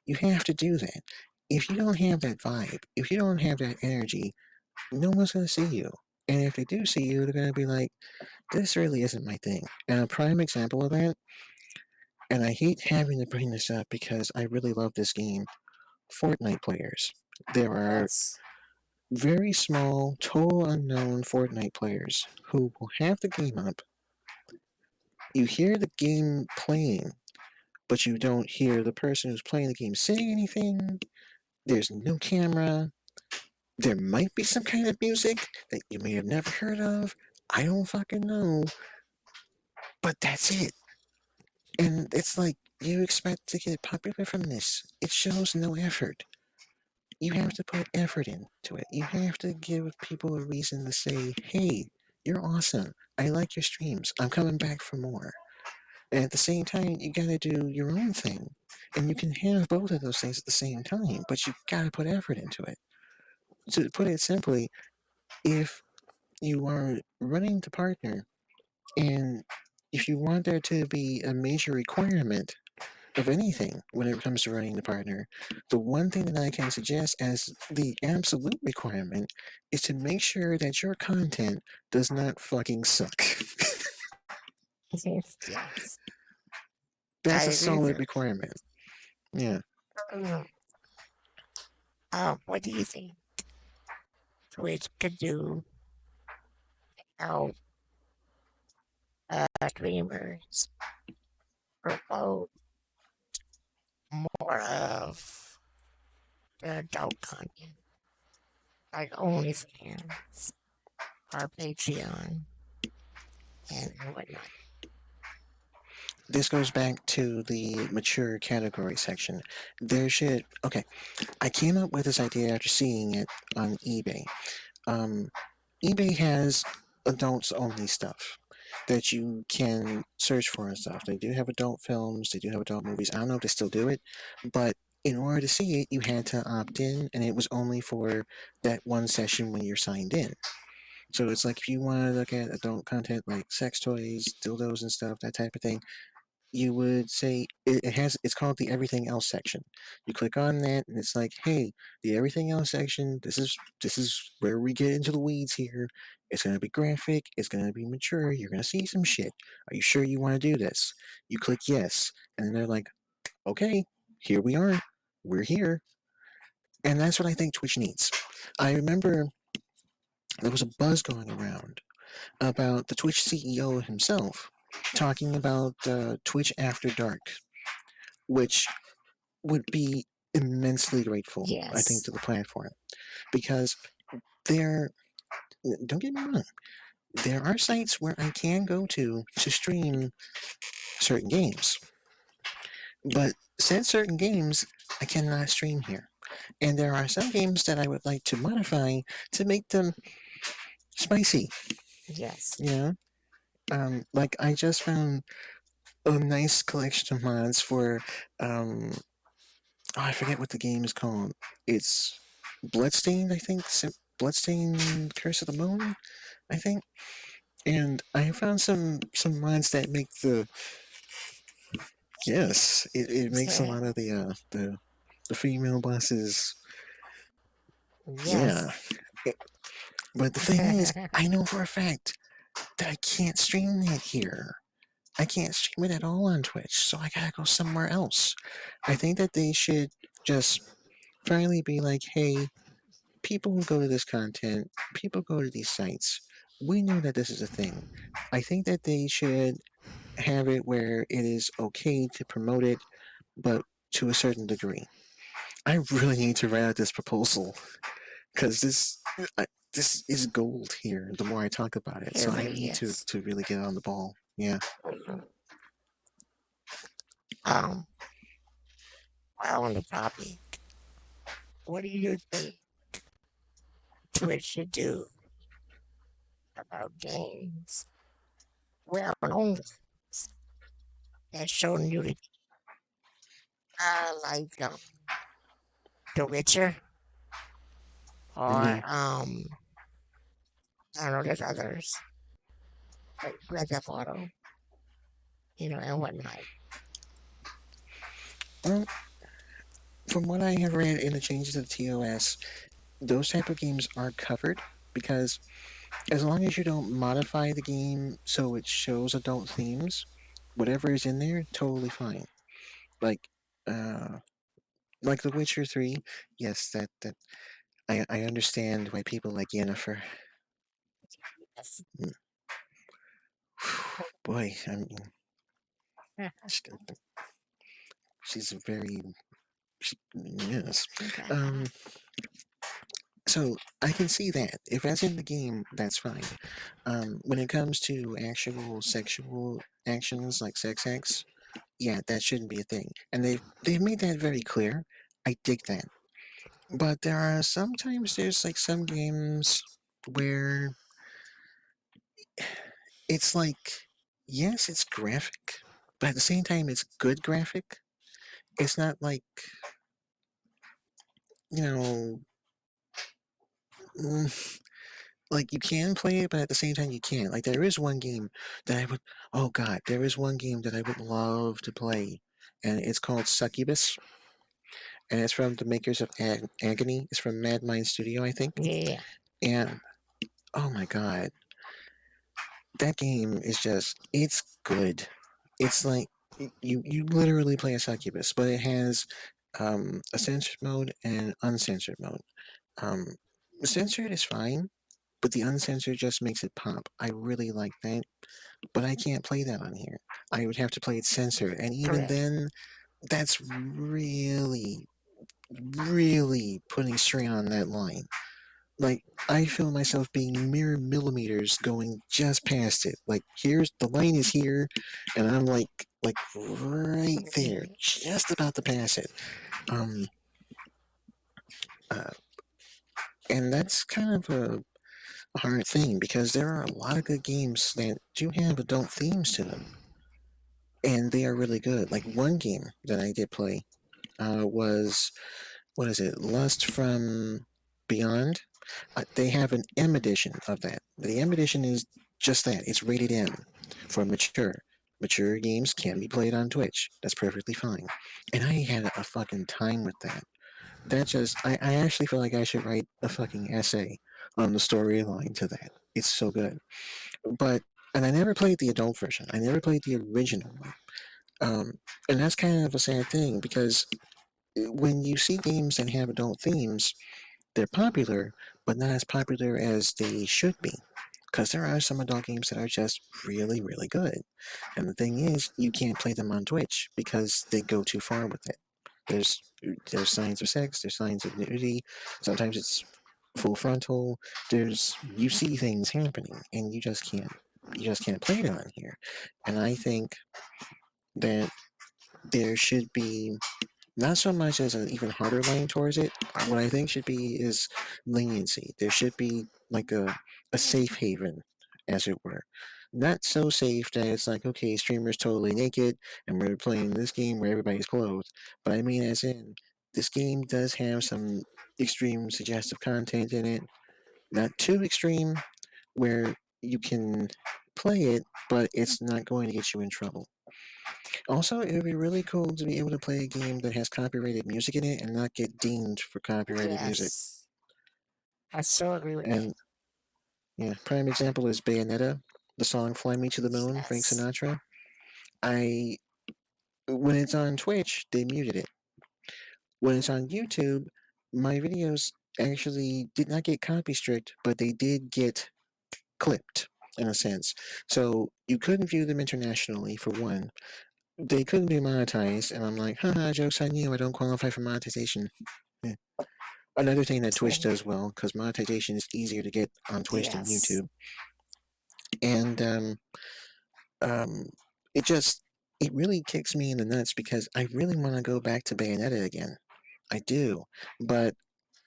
You have to do that. If you don't have that vibe, if you don't have that energy, no one's going to see you. And if they do see you, they're going to be like, this really isn't my thing. And a prime example of that, and I hate having to bring this up because I really love this game, Fortnite players. There are Yes. very small, total unknown Fortnite players who will have the game up. You hear the game playing, but you don't hear the person who's playing the game saying anything. There's no camera. There might be some kind of music that you may have never heard of. I don't fucking know. But that's it. And it's like, you expect to get popular from this. It shows no effort. You have to put effort into it. You have to give people a reason to say, hey, you're awesome. I like your streams. I'm coming back for more. And at the same time, you gotta do your own thing. And you can have both of those things at the same time, but you gotta put effort into it. To put it simply, if you are running to partner and if you want there to be a major requirement of anything when it comes to running the partner, the one thing that I can suggest as the absolute requirement is to make sure that your content does not fucking suck. Yes. I That's a agree with solid you. requirement. Yeah. Mm. What do you think Twitch could do to help streamers promote more of the adult content, like OnlyFans or Patreon and whatnot? This goes back to the mature category section. There should, okay, I came up with this idea after seeing it on eBay. Um, eBay has adults only stuff that you can search for and stuff. They do have adult films, they do have adult movies. I don't know if they still do it, but in order to see it, you had to opt in, and it was only for that one session when you're signed in. So it's like if you want to look at adult content like sex toys, dildos, and stuff, that type of thing, you would say it's called the everything else section. You click on that and it's like, hey, the everything else section, this is where we get into the weeds here. It's going to be graphic, it's going to be mature, you're going to see some shit. Are you sure you want to do this? You click yes, and then they're like, okay, here we are, we're here. And that's what I think Twitch needs. I remember there was a buzz going around about the Twitch CEO himself talking about Twitch After Dark, which would be immensely grateful, I think, Yes. to the platform because there. Don't get me wrong. There are sites where I can go to stream certain games, but said certain games I cannot stream here. And there are some games that I would like to modify to make them spicy. Yes. You know, like I just found a nice collection of mods for oh, I forget what the game is called. It's Bloodstained, I think. Bloodstained Curse of the Moon, I think. And I found some mods that make the yes, it makes a lot of the female bosses. Yeah, Yes. It- but the thing is, I know for a fact that I can't stream that here. I can't stream it at all on Twitch, so I gotta go somewhere else. I think that they should just finally be like, hey, people who go to this content, people go to these sites. We know that this is a thing. I think that they should have it where it is okay to promote it, but to a certain degree. I really need to write out this proposal because this is gold here. The more I talk about it, It so I really need is. to really get on the ball. Yeah. Mhm. Um, while on the topic, what do you think Twitch should do about games? Well known games that show nudity. Like The Witcher or Hmm. I don't know, there's others. like Grand Theft Auto, and whatnot. Well, from what I have read in the changes of the TOS, those type of games are covered because as long as you don't modify the game so it shows adult themes, whatever is in there, totally fine. Like, uh, like The Witcher 3, yes, that I understand why people like Yennefer. Yes. Mm, boy, I mean, she- she's very yes. Um, so I can see that if that's in the game, that's fine. When it comes to actual sexual actions like sex acts, yeah, that shouldn't be a thing, and they've made that very clear. I dig that, but there are sometimes there's like some games where it's like, yes, it's graphic, but at the same time, it's good graphic. It's not like, you know, mm, like you can play it, but at the same time, you can't. Like, there is one game that I would, oh God, there is one game that I would love to play, and it's called Succubus, and it's from the makers of Agony. It's from Mad Mind Studio, I think. Yeah. And oh my God, that game is just, it's good. It's like you literally play a succubus, but it has a censored mode and uncensored mode. Um, censored is fine, but the uncensored just makes it pop. I really like that, but I can't play that on here. I would have to play it censored, and even Correct. then, that's really, really putting strain on that line. Like, I feel myself being mere millimeters going just past it. Like, here's the line is here, and I'm like right there, Mhm. just about to pass it. Um, uh, and that's kind of a hard thing because there are a lot of good games that do have adult themes to them, and they are really good. Like one game that I did play was, what is it? Lust from Beyond. They have an M edition of that. The M edition is just that. It's rated M for mature. Mature games can be played on Twitch. That's perfectly fine. And I had a fucking time with that. That just, I actually feel like I should write a fucking essay on the storyline to that. It's so good. But, and I never played the adult version. I never played the original one. Um, and that's kind of a sad thing because when you see games that have adult themes, they're popular, but not as popular as they should be. Because there are some adult games that are just really, really good. And the thing is, you can't play them on Twitch because they go too far with it. There's there's signs of sex, there's signs of nudity. Sometimes it's full frontal. There's you see things happening, and you just can't play it on here. And I think that there should be not so much as an even harder line towards it. What I think should be is leniency. There should be like a safe haven, as it were. Not so safe that it's like, okay, streamer's totally naked and we're playing this game where everybody's clothed. But I mean, as in, this game does have some extreme suggestive content in it. Not too extreme, where you can play it, but it's not going to get you in trouble. Also, it would be really cool to be able to play a game that has copyrighted music in it and not get dinged for copyrighted music. Yes. I so agree with that. And yeah, prime example is Bayonetta, the song "Fly Me to the Moon," Frank Yes. Sinatra. I when it's on Twitch, they muted it. When it's on YouTube, my videos actually did not get copy strict, but they did get clipped in a sense. So you couldn't view them internationally for one. They couldn't be monetized, and I'm like, haha, jokes on you. I don't qualify for monetization. Eh. Another thing that Twitch So, does well, because monetization is easier to get on Twitch than yes. YouTube, and um, it just it really kicks me in the nuts because I really want to go back to Bayonetta again. I do, but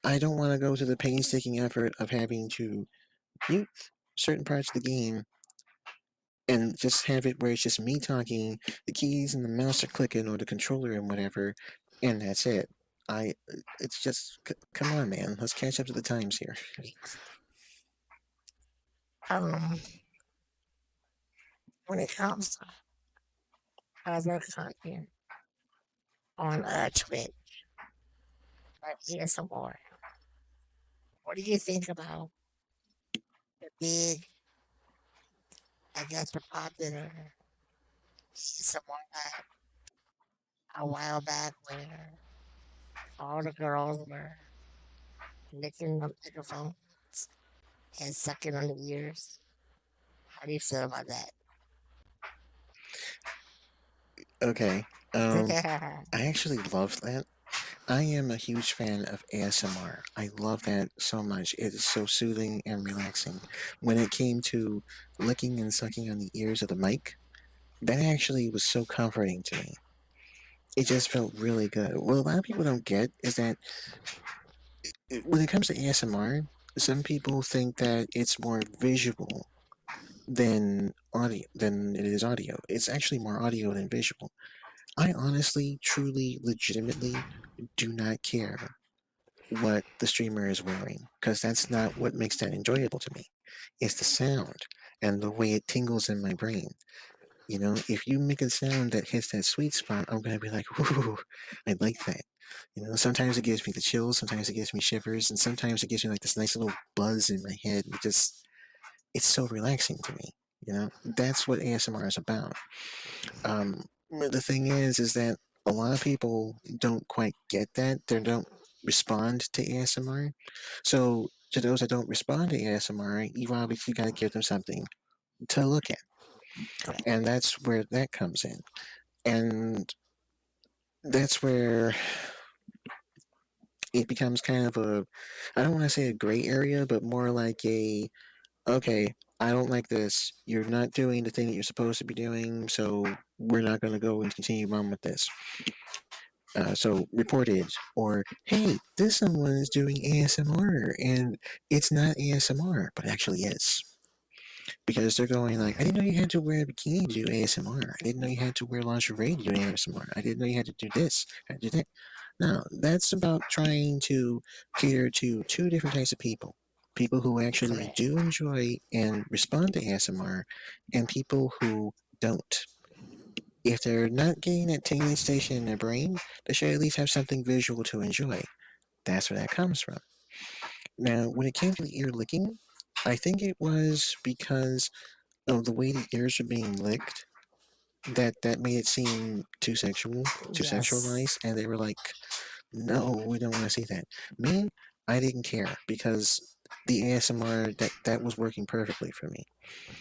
I don't want to go to the painstaking effort of having to mute certain parts of the game and just have it where it's just me talking, the keys and the mouse are clicking or the controller and whatever, and that's it. I, it's just, come on, man, let's catch up to the times here. Um, when it comes to other content on Twitch or ASMR, what do you think about the big, I guess, the popular ASMR app a while back where all the girls were licking the microphones and sucking on the ears? How do you feel about Okay. Um, that? I actually love that. I am a huge fan of ASMR. I love that so much. It is so soothing and relaxing. When it came to licking and sucking on the ears of the mic, that actually was so comforting to me. It just felt really good. What a lot of people don't get is that when it comes to ASMR, some people think that it's more visual than it is audio. It's actually more audio than visual. I honestly, truly, legitimately do not care what the streamer is wearing because that's not what makes that enjoyable to me. It's the sound and the way it tingles in my brain. You know, if you make a sound that hits that sweet spot, I'm gonna be like, "Ooh, I like that." You know, sometimes it gives me the chills, sometimes it gives me shivers, and sometimes it gives me like this nice little buzz in my head. It's so relaxing to me. You know, that's what ASMR is about. The thing is that a lot of people don't quite get that. They don't respond to ASMR. So to those that don't respond to ASMR, you obviously got to give them something to look at, Correct. and that's where that comes in. And that's where it becomes kind of a, I don't want to say a gray area, but more like a, okay, I don't like this. You're not doing the thing that you're supposed to be doing, so we're not going to go and continue on with this. So reported, or hey, this someone is doing ASMR and it's not ASMR, but it actually is. Because they're going like, I didn't know you had to wear a bikini to do ASMR. I didn't know you had to wear lingerie to do ASMR. I didn't know you had to do this, had to do that. No, that's about trying to cater to two different types of people. People who actually Correct. do enjoy and respond to ASMR, and people who don't. If they're not getting that tingling station in their brain, they should at least have something visual to enjoy. That's where that comes from. Now, when it came to the ear licking, I think it was because of the way the ears are being licked that made it seem too sexual, too Yes. sexualized, and they were like, "No, we don't want to see that." Me, I didn't care because the ASMR that was working perfectly for me.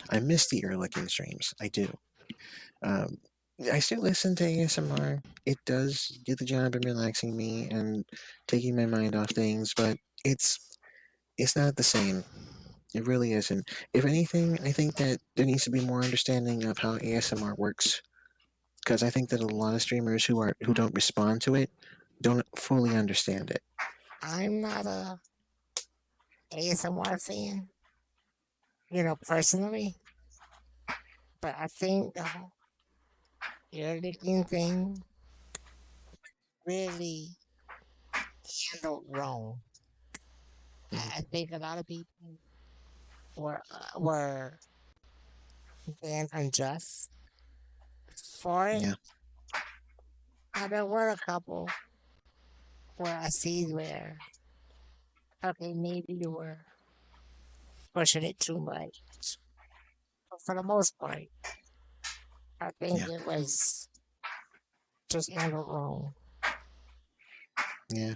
I miss the ear licking streams. I do. Um, I still listen to ASMR. It does get the job of relaxing me and taking my mind off things, but it's it's not the same. It really isn't. If anything, I think that there needs to be more understanding of how ASMR works, because I think that a lot of streamers who don't respond to it don't fully understand it. I'm not a ASMR fan, personally, but I think the whole ear licking thing really handled wrong. Mhm. I think a lot of people were being unjust for it. Yeah, Now, there were a couple where I see where, okay, maybe you were pushing it too much. But for the most part, I think yeah, it was just handled wrong. yeah,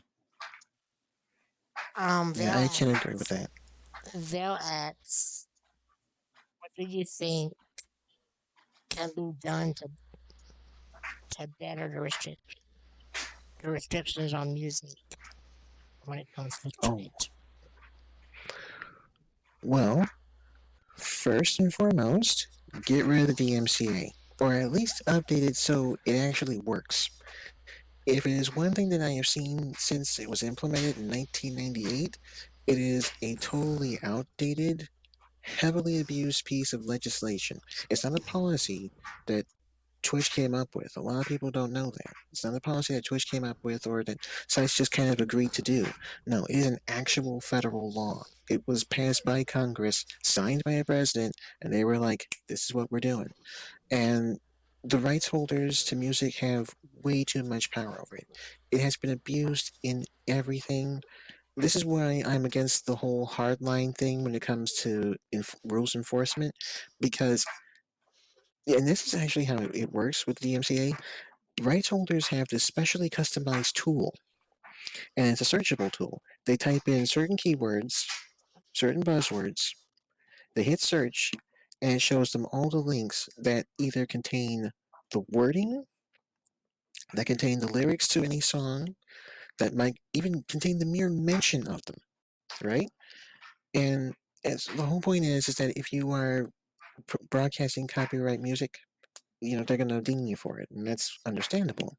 yeah. Val I can agree with asks, that. Val asks, what do you think can be done to better the restrictions on music when it comes to Oh, Twitch? well, first and foremost, get rid of the DMCA, or at least update it so it actually works. If it is one thing that I have seen since it was implemented in 1998, it is a totally outdated, heavily abused piece of legislation. It's not a policy that Twitch came up with. A lot of people don't know that. It's not a policy that Twitch came up with or that sites just kind of agreed to do. No, it is an actual federal law. It was passed by Congress, signed by a president, and they were like, this is what we're doing. And the rights holders to music have way too much power over it. It has been abused in everything. This is why I'm against the whole hardline thing when it comes to rules enforcement, because and this is actually how it works with the DMCA. Rights holders have this specially customized tool, and it's a searchable tool. They type in certain keywords, certain buzzwords, they hit search, and it shows them all the links that either contain the wording, that contain the lyrics to any song, that might even contain the mere mention of them, right? And the whole point is that if you are broadcasting copyright music, they're going to ding you for it, and that's understandable.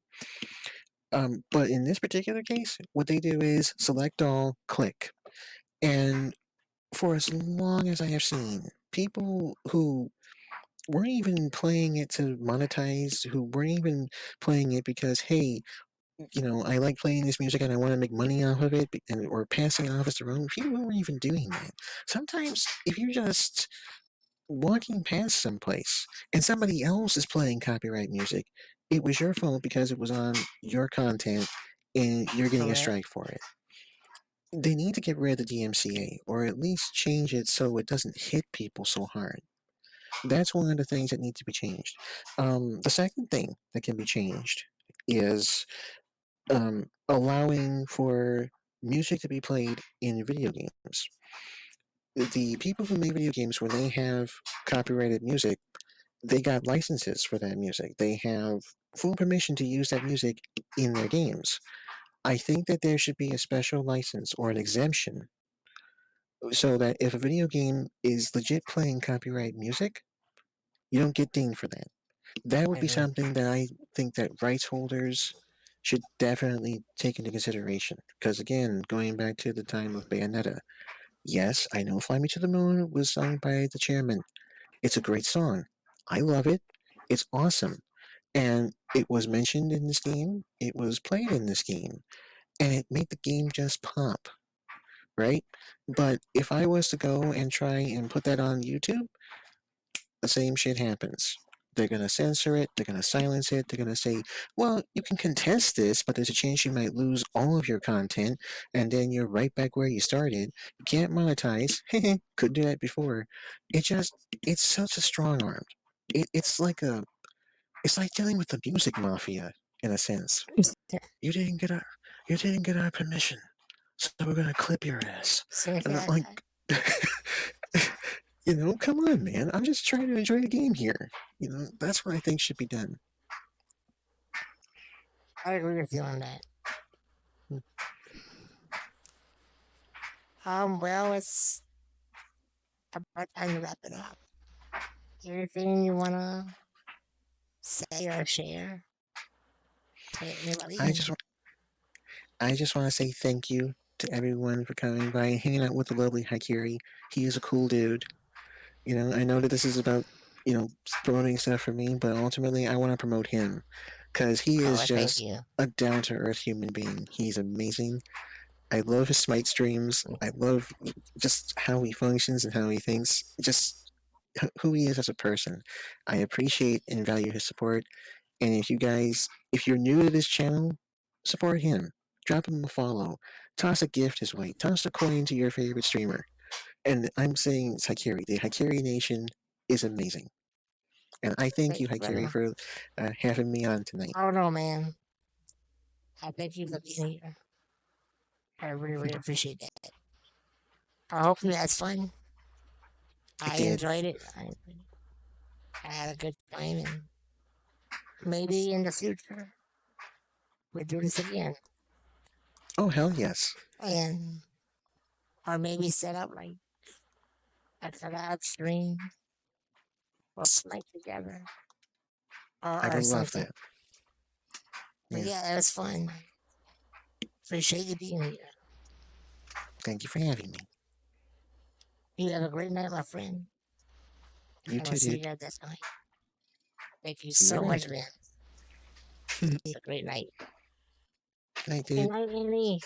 But in this particular case, what they do is select all, click. And for as long as I have seen, people who weren't even playing it to monetize, who weren't even playing it because, hey, I like playing this music and I want to make money off of it, or passing it off as their own, people weren't even doing that. Sometimes, if you're just walking past someplace and somebody else is playing copyright music, it was your fault because it was on your content and you're getting a Correct. strike for it. They need to get rid of the DMCA or at least change it so it doesn't hit people so hard. That's one of the things that need to be changed. The second thing that can be changed is allowing for music to be played in video games. The people who make video games, when they have copyrighted music, they got licenses for that music. They have full permission to use that music in their games. I think that there should be a special license or an exemption so that if a video game is legit playing copyright music, you don't get dinged for that. That would I be agree. something that I think that rights holders should definitely take into consideration. Because again, going back to the time of Bayonetta, yes, I know Fly Me to the Moon was sung by the chairman. It's a great song. I love it. It's awesome. And it was mentioned in this game, it was played in this game, and it made the game just pop, right? But if I was to go and try and put that on YouTube, the same shit happens. They're going to censor it, they're going to silence it, they're going to say, well, you can contest this, but there's a chance you might lose all of your content, and then you're right back where you started. You can't monetize. Could do that before. It's such a strong arm. It's like dealing with the music mafia in a sense. You didn't get our, you didn't get our permission, so we're gonna clip your ass. And I'm like, come on, man. I'm just trying to enjoy the game here. That's what I think should be done. I agree with you on that. Well, it's about time to wrap it up. Anything you wanna say or share to I anybody? just, I just want to say thank you to everyone for coming by and hanging out with the lovely Haikiri. He is a cool dude. I know that this is about, promoting stuff for me, but ultimately I want to promote him because he Oh, is I thank just you. a down to earth human being. He's amazing. I love his Smite streams. I love just how he functions and how he thinks. Just who he is as a person. I appreciate and value his support. And if you're new to this channel, support him. Drop him a follow. Toss a gift his way. Toss a coin to your favorite streamer. And I'm saying it's Haikiri. The Haikiri Nation is amazing. And I thank Thank you, you, Haikiri, brother. for having me on tonight. Oh no, man. I thank you for being here. I really, really appreciate that. I hope you had fun. I I did. enjoyed it. I had a good time, and maybe in the future we'll do this again, Oh, hell yes. and or maybe set up like a collab stream or Smite together I or would love something. that. But Yeah. yeah, it was fun. Appreciate you being here. Thank you for having me. You have a great night, my friend. You And I'll too, see you dude. guys next night. Thank you See you so later. much, man. Have a great night. Good night, Good dude. night, Annie.